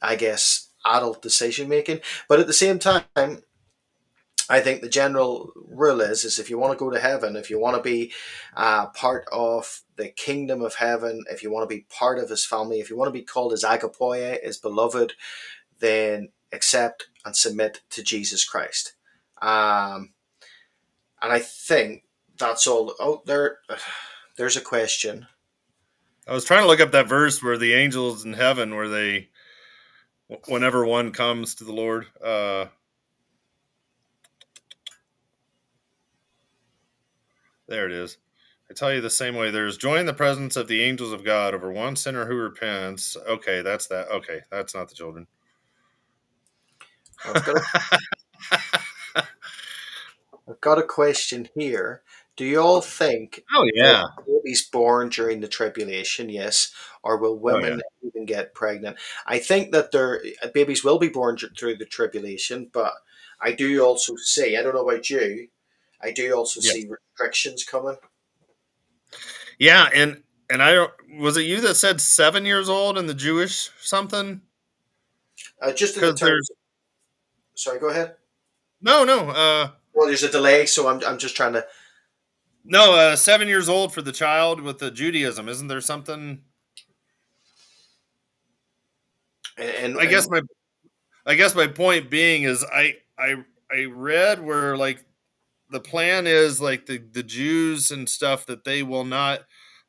I guess, adult decision making. But at the same time, I think the general rule is if you want to go to heaven, if you want to be part of the kingdom of heaven, if you want to be part of his family, if you want to be called his agapoia, his beloved, then accept and submit to Jesus Christ. Um, and I think that's all. Oh, there's a question. I was trying to look up that verse where the angels in heaven, where they, whenever one comes to the Lord, there it is. I tell you the same way. There's joy in the presence of the angels of God over one sinner who repents. Okay, that's that. Okay, that's not the children. I've got a, I've got a question here. Do you all think Oh there yeah. will be babies born during the tribulation? Yes, or will Oh yeah. women even get pregnant? I think that there babies will be born through the tribulation, but I do also see. I don't know about you. I do also Yeah. see restrictions coming. Yeah, and I don't. Was it you that said 7 years old in the Jewish something? Just in the Because there's terms. Sorry, go ahead. no. Well, there's a delay, so I'm just trying to. No, 7 years old for the child with the Judaism. Isn't there something? And I guess my point being is I read where like the plan is like the Jews and stuff that they will not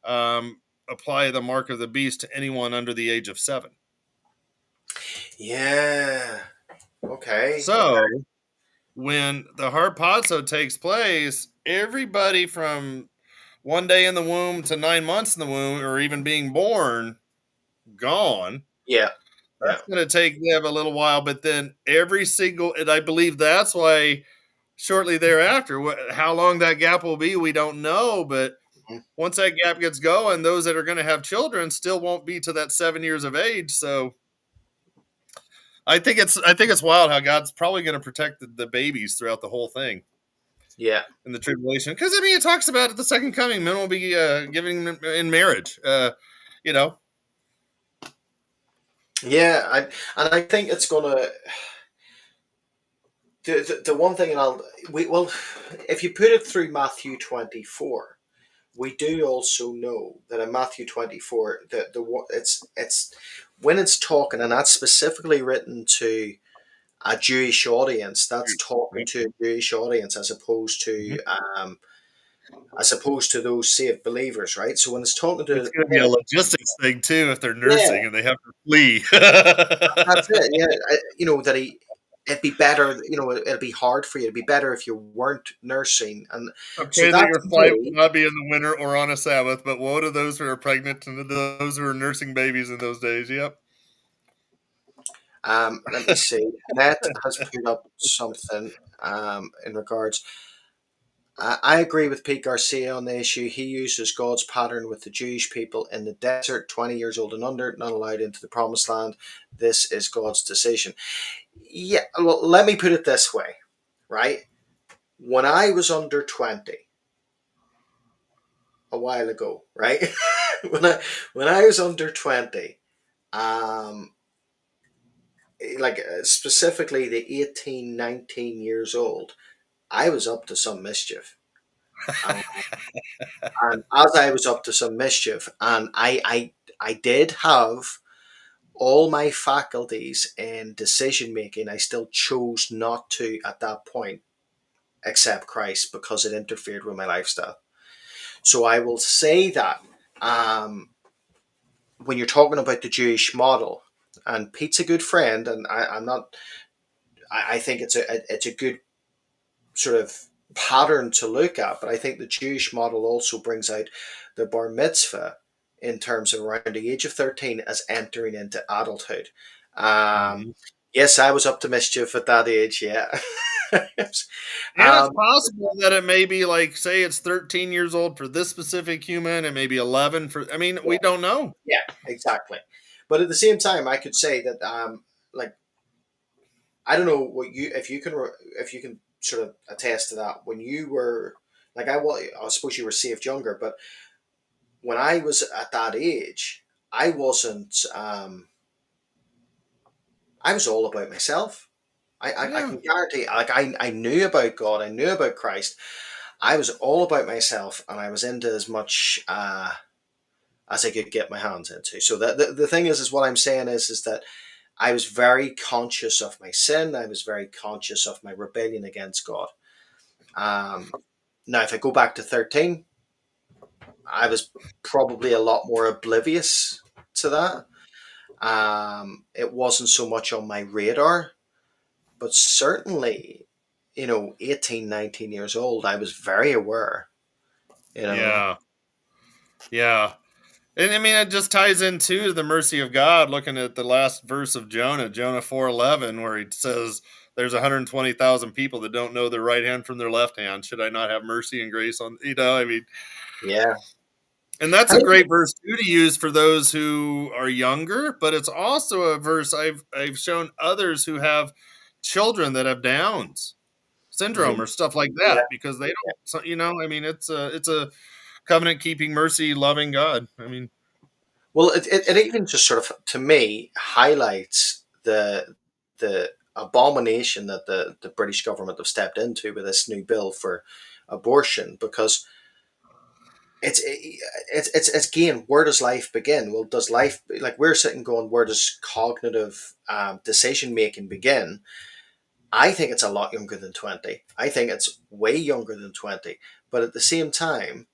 apply the mark of the beast to anyone under the age of 7. yeah. Okay. Okay. So when the harpazo takes place, everybody from one day in the womb to 9 months in the womb, or even being born, gone. Yeah. Yeah. That's going to take them a little while, but then every single, and I believe that's why shortly thereafter, how long that gap will be, we don't know. But Mhm. once that gap gets going, those that are going to have children still won't be to that 7 years of age. So I think it's wild how God's probably going to protect the babies throughout the whole thing Yeah. in the tribulation. Because I mean, it talks about at the second coming, men will be giving them in marriage. You know, Yeah. And I think it's gonna. The one thing, and well, if you put it through Matthew 24, we do also know that in Matthew 24, it's when it's talking, and that's specifically written to a Jewish audience. That's talking yep. to a Jewish audience um, as opposed to those saved believers, right? So when it's talking It's to going to be a logistics thing too if they're yeah, nursing and they have to flee. that's it. Yeah, that it'd be better. It'd be hard for you. It'd be better if you weren't nursing, and I so pray that that your to flight me, will not be in the winter or on a Sabbath, but woe to those who are pregnant and to those who are nursing babies in those days. Yep. let me see. Net has put up something in regards. I agree with Pete Garcia on the issue. He uses God's pattern with the Jewish people in the desert, 20 years old and under, not allowed into the promised land. This is God's decision. Yeah, well, let me put it this way, right? When I was under 20, a while ago, right? when I was under 20, um, specifically the 18, 19 years old, I was up to some mischief. Um, and as I was up to some mischief, and I did have all my faculties in decision making, I still chose not to at that point accept Christ because it interfered with my lifestyle. So I will say that um, when you're talking about the Jewish model, and Pete's a good friend, and I'm not. I think it's a good sort of pattern to look at, but I think the Jewish model also brings out the bar mitzvah in terms of around the age of 13 as entering into adulthood. Um, Mhm. yes, I was up to mischief at that age. Yeah. And it's um, possible that it may be like, say, it's 13 years old for this specific human, and maybe 11 for. I mean, yeah, we don't know. yeah, exactly. But at the same time, I could say that like I don't know what you if you can sort of attest to that when you were like I suppose you were saved younger, but when I was at that age, I wasn't. I was all about myself. I Yeah. can guarantee, like, I knew about God, I knew about Christ. I was all about myself, and I was into as much as I could get my hands into. So the thing is what I'm saying is that I was very conscious of my sin. I was very conscious of my rebellion against God. Um, Now, if I go back to 13, I was probably a lot more oblivious to that. It wasn't so much on my radar, but certainly, 18, 19 years old, I was very aware, you know. Yeah. Yeah. And I mean, it just ties into the mercy of God. Looking at the last verse of Jonah, Jonah 4:11, where he says, "There's 120,000 people that don't know their right hand from their left hand. Should I not have mercy and grace on?" I mean, Yeah. and that's And a great verse too to use for those who are younger. But it's also a verse I've shown others who have children that have Downs syndrome mhm, or stuff like yeah, that because they don't. So, I mean, it's a covenant keeping, mercy loving God. I mean, well, it even just sort of, to me, highlights the abomination that the British government have stepped into with this new bill for abortion, because it's again, where does life begin? Well, does life, like, we're sitting going, where does cognitive decision making begin? I think it's a lot younger than 20. I think it's way younger than 20. But at the same time,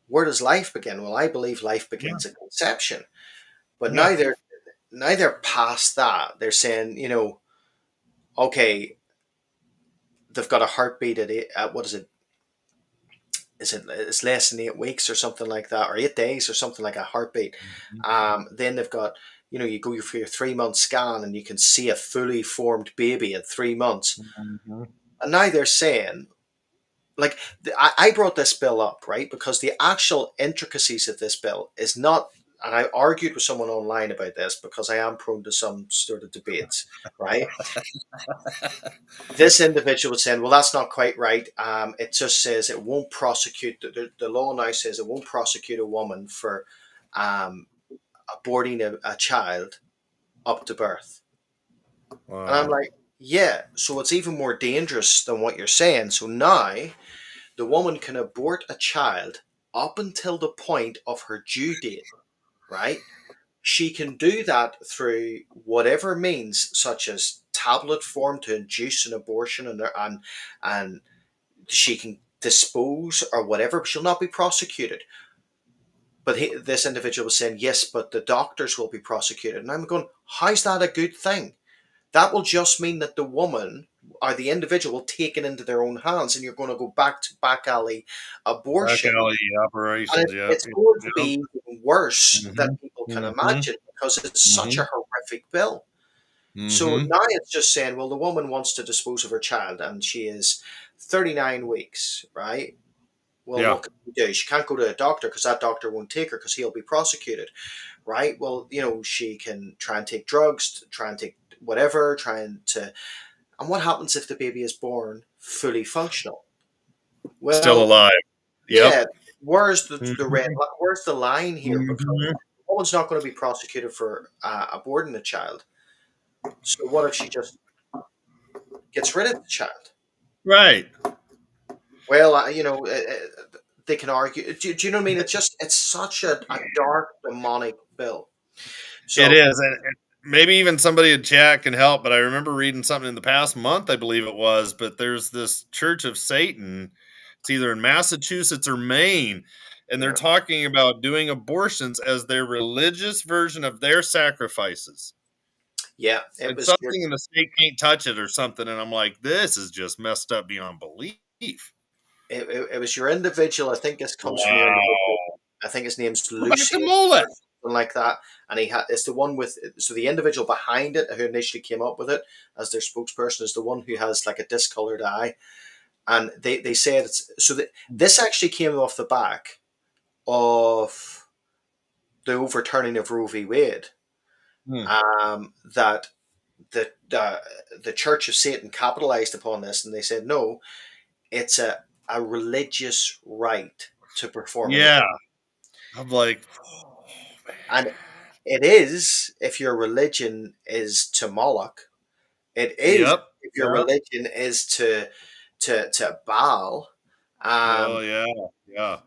where does life begin? Well, I believe life yeah, begins at conception. But yeah, now they're past that. They're saying, okay, they've got a heartbeat at what is it? It's less than 8 weeks or something like that, or 8 days or something, like a heartbeat. mhm, Then they've got, you go for your 3 month scan and you can see a fully formed baby at 3 months. mhm. And now they're saying, like, I brought this bill up, right, because the actual intricacies of this bill is not, and I argued with someone online about this because I am prone to some sort of debates, right? This individual was saying, well, that's not quite right. It just says it won't prosecute, the law now says it won't prosecute a woman for um, aborting a child up to birth. And I'm Wow. like, yeah, so it's even more dangerous than what you're saying. So now the woman can abort a child up until the point of her due date, right? She can do that through whatever means, such as tablet form to induce an abortion, and she can dispose or whatever. But she'll not be prosecuted. But this individual was saying, yes, but the doctors will be prosecuted. And I'm going, how's that a good thing? That will just mean that the woman or the individual taken into their own hands, and you're going to go back to back alley Back abortion. alley And operations, yeah. it's going to Yep. be even worse than Mhm. people can Mhm. imagine, because it's such a Mhm. horrific bill. So Mhm. now it's just saying, well, the woman wants to dispose of her child and she is 39 weeks, right? Well, Yeah. what can we do? She can't go to a doctor because that doctor won't take her because he'll be prosecuted, right? Well, she can try and take drugs, try and take whatever, trying to. And what happens if the baby is born fully functional? Still Well, alive. Yep. yeah, where's the red? Mhm. Where's the line here? Because Mhm. the woman's not going to be prosecuted for aborting a child. So what if she just gets rid of the child? Right. Well, they can argue. Do you know what I mean? It's such a dark, demonic bill. It So is, and maybe even somebody in chat can help, but I remember reading something in the past month, I believe it was, but there's this Church of Satan. It's either in Massachusetts or Maine, and they're yeah, talking about doing abortions as their religious version of their sacrifices. yeah, it And was your something in the state can't touch it or something, and I'm like, "This is just messed up beyond belief." it was your individual. I think this comes from the individual. Wow. I think his name's We're back to Lucius mullet. or something like that. And it's the one with, so the individual behind it who initially came up with it as their spokesperson is the one who has like a discolored eye. And they said it's so that this actually came off the back of the overturning of Roe v. Wade. Hmm. That the Church of Satan capitalized upon this, and they said no, it's a religious right to perform an Yeah. abortion. I'm like, "Oh, man." And it is, if your religion is to Moloch, It is Yep. if your Yep. religion is to Baal. Oh Um, yeah. Yeah.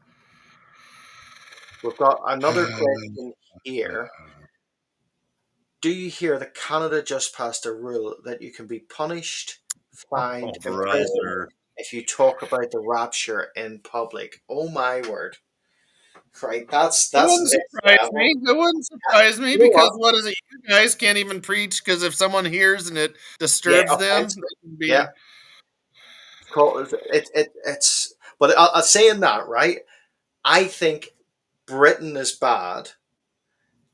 we've got another question here. Do you hear that Canada just passed a rule that you can be punished, Oh, fined, imprisoned brother. if you talk about the rapture in public? Oh my word! Right, that's It wouldn't next surprise level. me. It wouldn't surprise me You know because what? what is it? You guys can't even preach because if someone hears and it Yeah, disturbs them, offensive. they can Yeah, be. it's. But saying that, right? I think Britain is bad,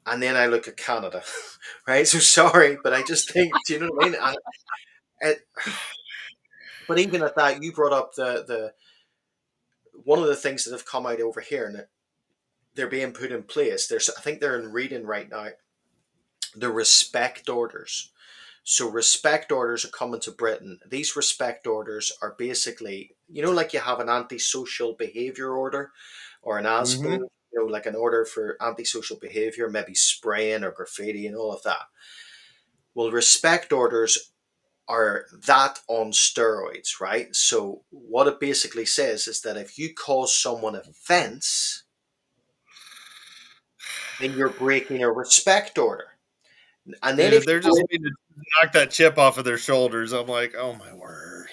and then I look at Canada, right? So sorry, but I just think, do you know what I mean? It, but even at that, you brought up the one of the things that have come out over here, and they're being put in place. There's, I think they're in reading right now, the respect orders. So respect orders are coming to Britain. These respect orders are basically, like you have an antisocial behaviour order or an Hmm. ASBO, like an order for antisocial behaviour, maybe spraying or graffiti and all of that. Well, respect orders are that on steroids, right? So what it basically says is that if you cause someone offence, then you're breaking a respect order. And then if Dude, you they're go just in, waiting to knock that chip off of their shoulders. I'm like, oh my word.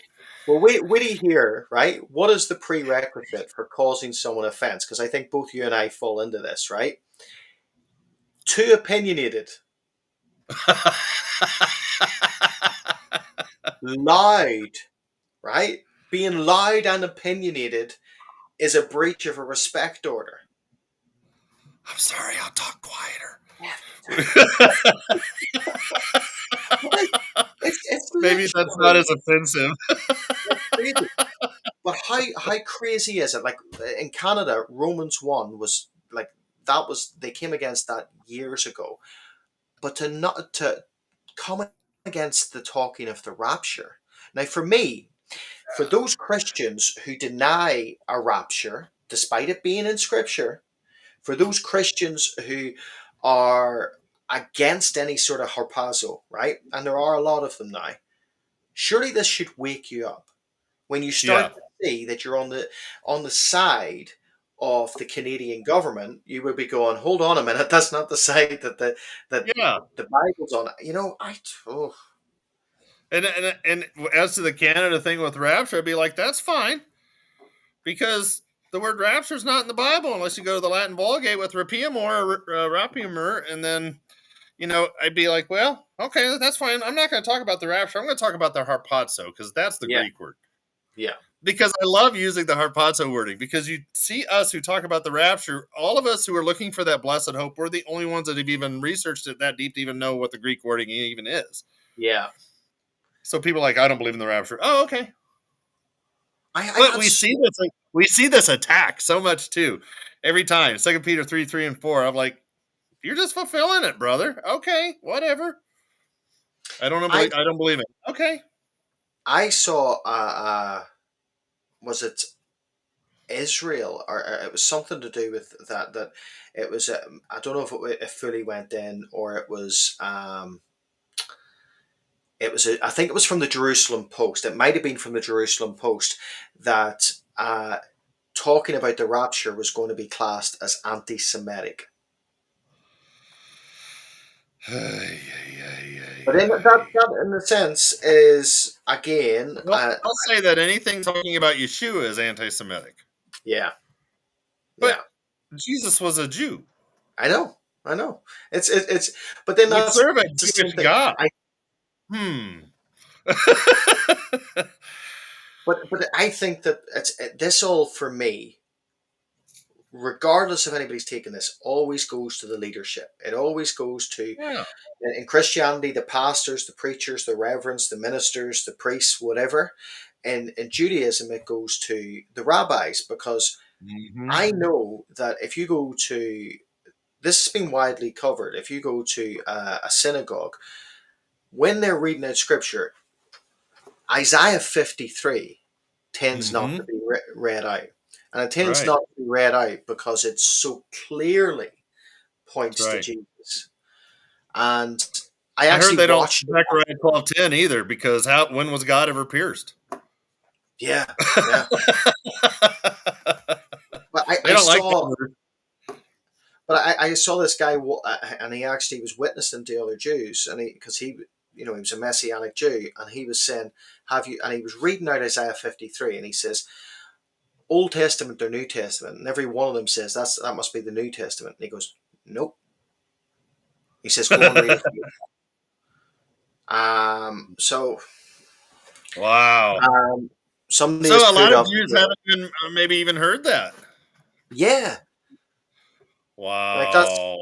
well, wait here, right? What is the prerequisite for causing someone offence? Because I think both you and I fall into this, right? Too opinionated, loud, right? Being loud and opinionated is a breach of a respect order. I'm sorry, I'll talk quieter. It's Maybe that's not literally as offensive. crazy. But how crazy is it? Like in Canada, Romans 1 was like that was they came against that years ago. But to not to come against the talking of the rapture. Now for me, for those Christians who deny a rapture, despite it being in scripture, for those Christians who are against any sort of harpazo, right? And there are a lot of them now. Surely this should wake you up when you Yeah. start to see that you're on the side of the Canadian government. You would be going, hold on a minute, that's not the side that Yeah. the Bible's on. Oh, And as to the Canada thing with rapture, I'd be like, that's fine because the word rapture is not in the Bible unless you go to the Latin Vulgate with rapiemur or rapiemur, and then I'd be like, well, okay, that's fine. I'm not going to talk about the rapture. I'm going to talk about the harpazo because that's the yeah, Greek word. yeah, Because I love using the harpazo wording because you see us who talk about the rapture, all of us who are looking for that blessed hope, we're the only ones that have even researched it that deep to even know what the Greek wording even is. yeah. So people are like, I don't believe in the rapture. Oh, okay. I But had we see this attack so much too. Every time. 2 Peter 3:3 and 4. I'm like, you're just fulfilling it, brother. Okay, whatever. I I don't believe it. Okay. I saw was it Israel, or it was something to do with that it was I don't know if it fully went in, or I think it was from the Jerusalem Post. It might have been from the Jerusalem Post that talking about the rapture was going to be classed as anti-Semitic. But that in a sense is again, Well, I'll say that anything talking about Yeshua is anti-Semitic. yeah, But yeah. Jesus was a Jew. I know, I know. It's, but then We that's serve a the Jewish same thing. God. I Hmm. but I think that this all for me, regardless if anybody's taking this, always goes to the leadership. It always goes to Yeah. in Christianity, the pastors, the preachers, the reverends, the ministers, the priests, whatever. And in Judaism, it goes to the rabbis, because Hmm. I know that if you go to, this has been widely covered, if you go to a synagogue, when they're reading out scripture, Isaiah 53 tends not to Hmm. be read out. And it tends Right. not to be read out because it so clearly That's points to right. Jesus. And I I heard actually they don't watched it. Zechariah 12:10 either because when was God ever pierced? Yeah, yeah. But They don't like that word. I saw this guy, and he actually was witnessing to other Jews, and because he was a Messianic Jew, and he was saying, "Have you?" And he was reading out Isaiah 53, and he says, "Old Testament or New Testament?" And every one of them says, that must be the New Testament." And he goes, "Nope." He says, "Go and read it for you." So Wow. um, somebody So has a put lot of up, Jews haven't even maybe even heard that. yeah, like that's Wow.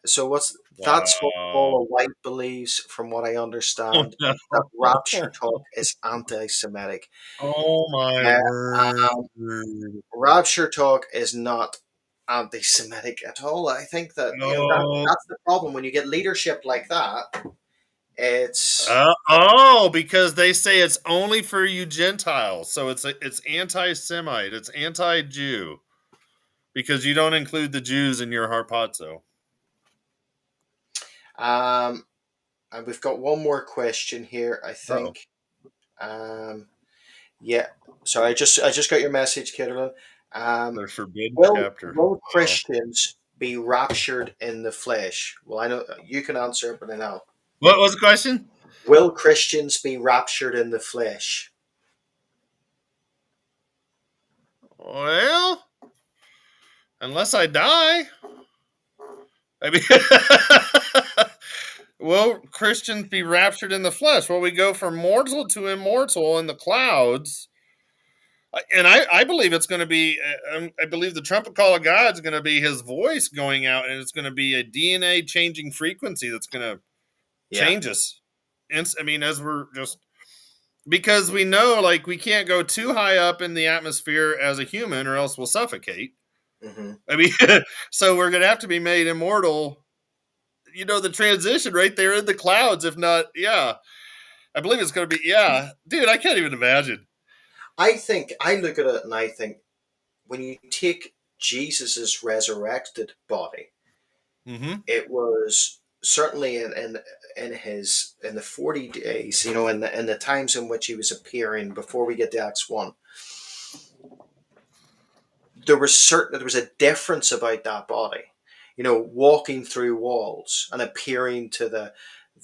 so what's that's what Wow. Paula White believes, from what I Oh, understand, no. that rapture talk is anti-Semitic. Oh my Uh, word. um, rapture talk is not anti-Semitic at all. I think that No. that's the problem when you get leadership like that. It's Because they say it's only for you Gentiles. So it's anti-Semite, it's anti-Jew because you don't include the Jews in your harpazo. um, and we've got one more question here. I Oh, think. Yeah. So I just got your message, Kidderlin. Um, the forbidden chapter. will Wow. Christians be raptured in the flesh? Well, I know you can answer it, but I know. What was the question? Will Christians be raptured in the flesh? Well, unless I die. I mean, will Christians be raptured in the flesh? Well, we go from mortal to immortal in the clouds. And I believe it's going to be, I believe the trumpet call of God is going to be his voice going out, and it's going to be a DNA changing frequency that's going to Yeah. change us. And I mean, as we're just, because we know like we can't go too high up in the atmosphere as a human or else we'll suffocate. Hmm. I mean, so we're going to have to be made immortal. The transition right there in the clouds. If not, yeah, I believe it's going to be, yeah, dude, I can't even imagine. I think I look at it and I think when you take Jesus's resurrected body, Hmm. it was certainly in the 40 days, in the times in which he was appearing before we get to Acts 1. There was a difference about that body, walking through walls and appearing to the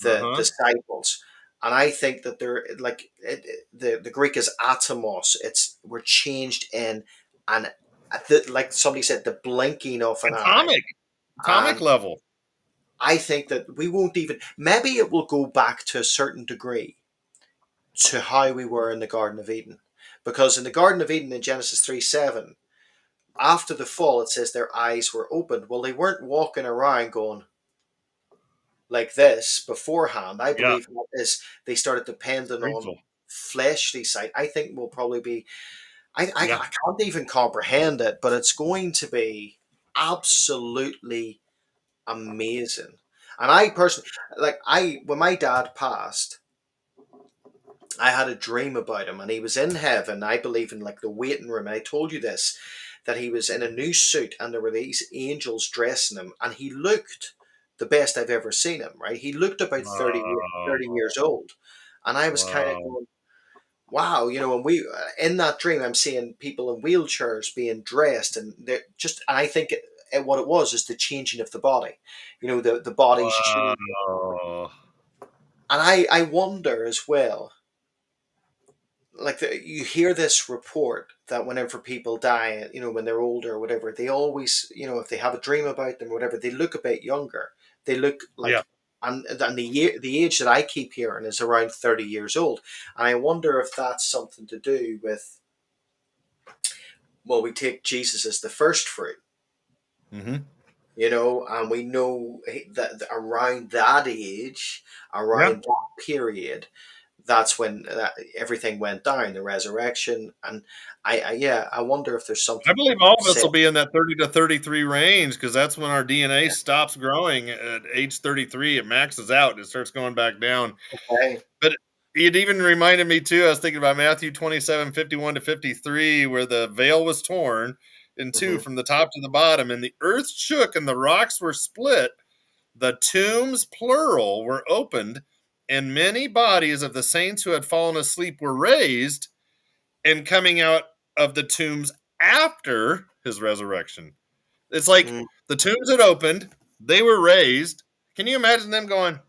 Uh-huh. disciples. And I think that the Greek is atomos. We're changed in an like somebody said, the blinking of an eye. Atomic And level. I think that we won't even, maybe it will go back to a certain degree to how we were in the Garden of Eden. Because in the Garden of Eden in Genesis 3:7, after the fall, it says their eyes were opened. Well, they weren't walking around going like this beforehand. I Yeah. believe that is they started depending on Grateful. fleshly sight. I think will probably be. I Yeah. can't even comprehend it, but it's going to be absolutely amazing. And I personally, when my dad passed, I had a dream about him, and he was in heaven. I believe in like the waiting room. And I told you this, that he was in a new suit, and there were these angels dressing him, and he looked the best I've ever seen him. Right, he looked about 30, Wow. 30 years old, and I was kind of Wow. going, "Wow," And we in that dream, I'm seeing people in wheelchairs being dressed, and they're just. And I think what it was is the changing of the body. The body's changing, Wow. and I wonder as well, like you hear this report that whenever people die, when they're older or whatever, they always, if they have a dream about them or whatever, they look a bit younger. They look Yeah. like, and the age that I keep hearing is around 30 years old, and I wonder if that's something to do with, well, we take Jesus as the first fruit, Hmm. and we know that around that age, Yeah. around that period, that's when everything went down, the resurrection. And yeah, I wonder if there's I something believe all of us said. will be in that 30 to 33 range because that's when our DNA stops growing at age 33. It maxes out and it starts going back down. Okay. But it even reminded me too. I was thinking about Matthew 27:51 to 53, where the veil was torn in two Hmm. from the top to the bottom, and the earth shook and the rocks were split. The tombs, plural, were opened, and many bodies of the saints who had fallen asleep were raised, and coming out of the tombs after his resurrection. It's like Mm. the tombs had opened, they were raised. Can you imagine them going,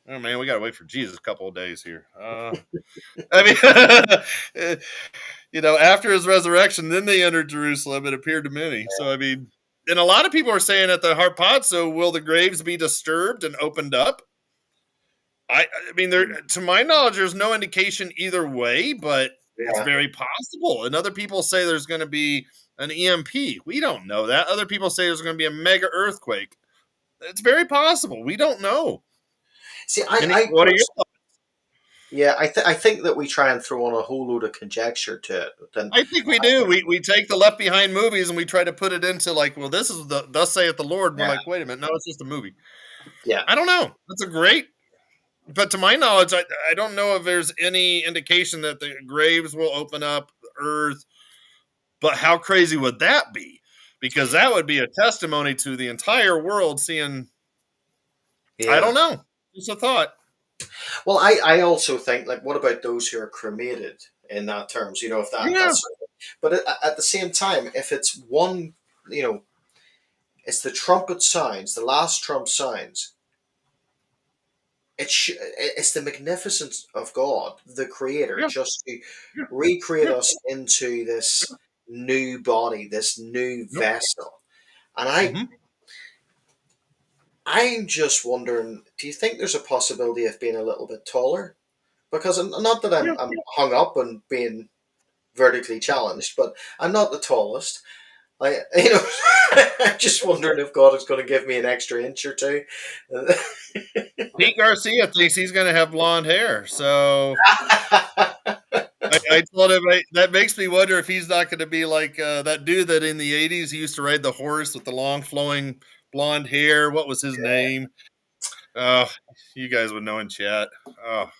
oh man, we got to wait for Jesus a couple of days here? I mean, after his resurrection, then they entered Jerusalem. It appeared to many. So, I mean, and a lot of people are saying at the harpazo, will the graves be disturbed and opened up? I mean, to my knowledge, there's no indication either way, but it's Yeah. very possible. And other people say there's going to be an EMP. We don't know that. Other people say there's going to be a mega earthquake. It's very possible. We don't know. See, What are your thoughts? yeah, I think that we try and throw on a whole load of conjecture to it. But then, I think we do. We take the Left Behind movies and we try to put it into like, well, this is the Thus saith the Lord. And we're yeah, like, wait a minute, no, it's just a movie. yeah. I don't know. That's a great, but to my knowledge, I don't know if there's any indication that the graves will open up, the earth. But how crazy would that be? Because that would be a testimony to the entire world seeing. I Yeah. don't know. Just a thought. Well, I also think, like, what about those who are cremated in that terms? If Yeah. that's, but at the same time, if it's one, you know, it's the trumpet sounds, the last trump sounds. It's the magnificence of God, the Creator, Yeah. just to Yeah. recreate Yeah. us into this new body, this new Yep. vessel. And Mm-hmm. I'm just wondering, do you think there's a possibility of being a little bit taller? Because not that Yeah. I'm hung up on being vertically challenged, but I'm not the tallest. I'm just wondering if God is going to give me an extra inch or two. Pete Garcia thinks he's going to have blonde hair. So I told him that makes me wonder if he's not going to be like that dude that in the 80s he used to ride the horse with the long flowing blonde hair. What was his name? Oh, you guys would know in chat. Oh,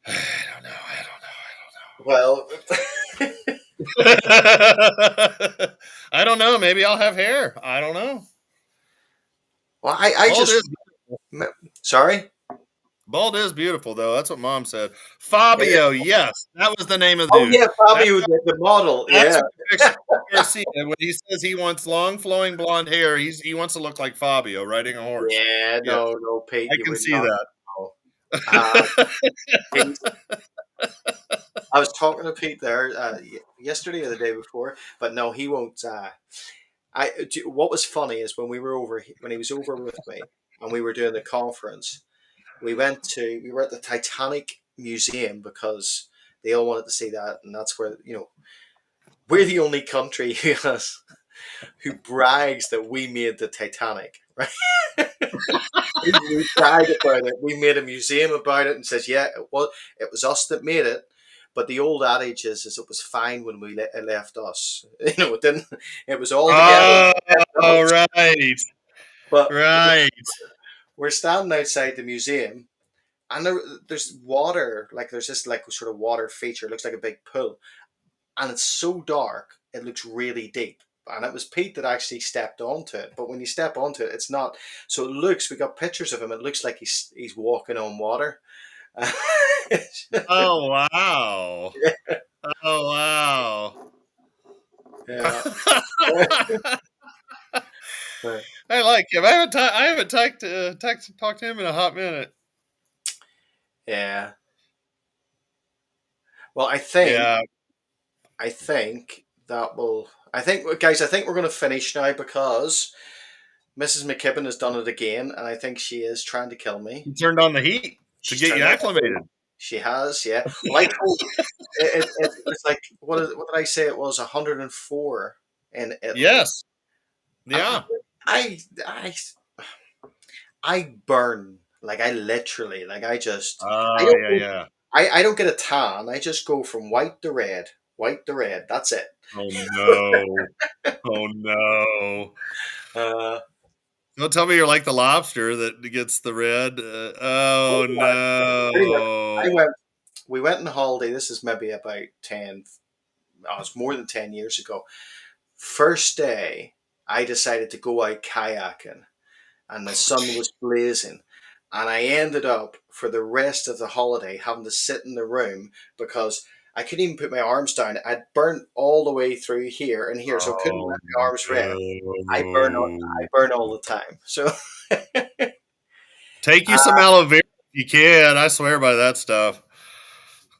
I don't know. Well, I don't know. Maybe I'll have hair. I don't know. well, I Bald just is sorry. bald is beautiful though. That's what Mom said. Fabio, yes, that was the name of the Oh dude. yeah, Fabio, the model. That's Yeah, what picture Garcia. When he says he wants long flowing blonde hair, he wants to look like Fabio riding a horse. yeah. Yes, No, Pete, I you can would see not that. know. Pete, I was talking to Pete there yesterday or the day before, but no, he won't. What was funny is when he was over with me and we were doing the conference. We were at the Titanic Museum because they all wanted to see that, and that's where we're the only country who brags that we made the Titanic, right? We brag about it. We made a museum about it and says, yeah, it was us that made it. But the old adage is it was fine when it left us. It didn't. It was all together. Oh, right, But right. we're standing outside the museum, and there's water. Like there's this like sort of water feature. It looks like a big pool, and it's so dark. It looks really deep. And it was Pete that actually stepped onto it. But when you step onto it, it's not. So it looks. We got pictures of him. It looks like he's walking on water. Oh wow. Oh wow. Yeah. I like him. I haven't talked to him in a hot minute. Yeah. Well, Yeah. I think that will. I think, guys. I think we're going to finish now because Mrs. McKibben has done it again, and I think she is trying to kill me. He turned on the heat to She's get you turned out. acclimated. She has, yeah. Well, I told it's like what did I say? It was 104 in Italy, Yes. and Yeah. I I I burn like I literally like I Oh don't yeah, go, yeah. I don't get a tan. I just go from white to red, white to red. That's it. Oh no. Oh no. Uh, Don't tell me you're like the lobster that gets the red. Oh pretty much. I no. went. We went on holiday. This is maybe about 10. Oh, it's more than 10 years ago. First day. I decided to go out kayaking, and the sun was blazing. And I ended up for the rest of the holiday having to sit in the room because I couldn't even put my arms down. I'd burnt all the way through here and here, so I couldn't Oh let my arms rest. I no. burn all the time. So Take you some aloe vera if you can. I swear by that stuff.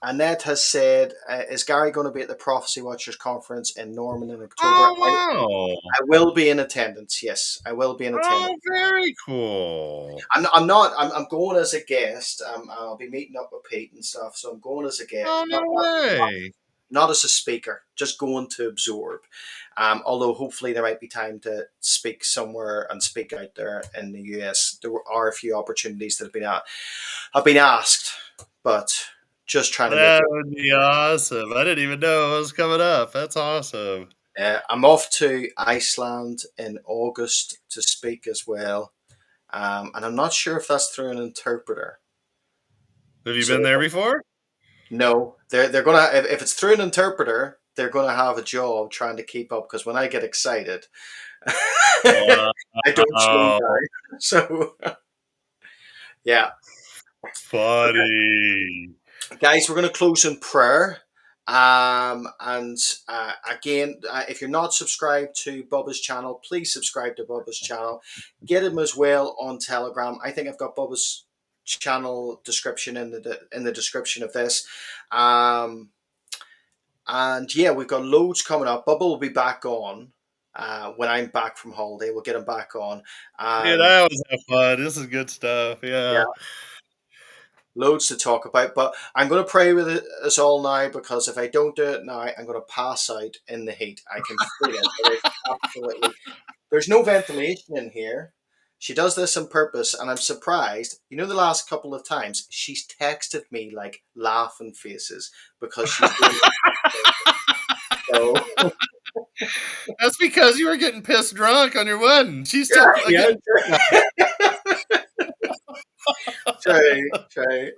Annette has said, "Is Gary going to be at the Prophecy Watchers conference in Norman in October?" Oh wow. I will be in attendance. Yes, I will be in attendance. Oh, very cool. I'm not. I'm going as a guest. I'll be meeting up with Pete and stuff. So I'm going as a Oh guest, no way. not as a speaker. Just going to absorb. Although hopefully there might be time to speak somewhere and speak out there in the US. There are a few opportunities that have been asked, but just trying to make That it. would be awesome. I didn't even know it was coming up. That's awesome. I'm off to Iceland in August to speak as well, and I'm not sure if that's through an interpreter. Have you So been there before? no, they're gonna if it's through an interpreter, they're gonna have a job trying to keep up because when I get excited, I don't slow Wow. down. So yeah, Funny. guys, we're gonna close in prayer. And again, if you're not subscribed to Bubba's channel, please subscribe to Bubba's channel. Get him as well on Telegram. I think I've got Bubba's channel description in the description of this. Um, And yeah, we've got loads coming up. Bubba will be back on when I'm back from holiday. We'll get him back on. Dude, And I always have fun. This is good stuff. yeah, Yeah. loads to talk about. But I'm going to pray with us all now because if I don't do it now, I'm going to pass out in the heat. I can feel it. There is absolutely, there's no ventilation in here. She does this on purpose, and I'm surprised. You know, the last couple of times she's texted me like laughing faces because she's doing it. So That's because you were getting pissed drunk on your wedding. She's yeah, still yeah. getting. Try, try.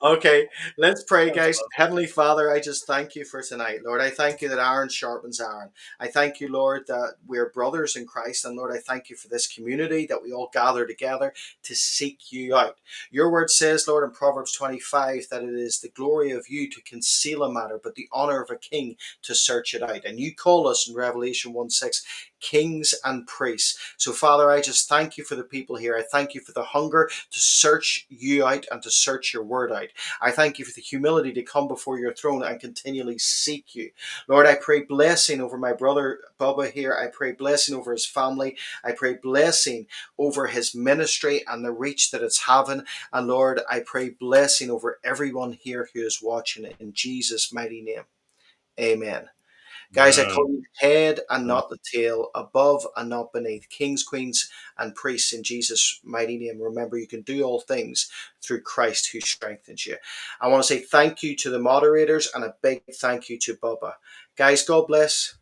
Okay, let's pray, That's guys. awesome. Heavenly Father, I just thank you for tonight, Lord. I thank you that iron sharpens iron. I thank you, Lord, that we're brothers in Christ. And Lord, I thank you for this community that we all gather together to seek you out. Your word says, Lord, in Proverbs 25, that it is the glory of you to conceal a matter, but the honor of a king to search it out. And you call us in Revelation 1:6 kings and priests. So, Father, I just thank you for the people here. I thank you for the hunger to search you out and to search your word out. I thank you for the humility to come before your throne and continually seek you. Lord, I pray blessing over my brother Bubba here. I pray blessing over his family. I pray blessing over his ministry and the reach that it's having. And Lord, I pray blessing over everyone here who is watching it in Jesus' mighty name. Amen. Guys, I call Man. you head and not the tail, above and not beneath, kings, queens, and priests in Jesus' mighty name. Remember, you can do all things through Christ who strengthens you. I want to say thank you to the moderators and a big thank you to Bubba. Guys, God bless.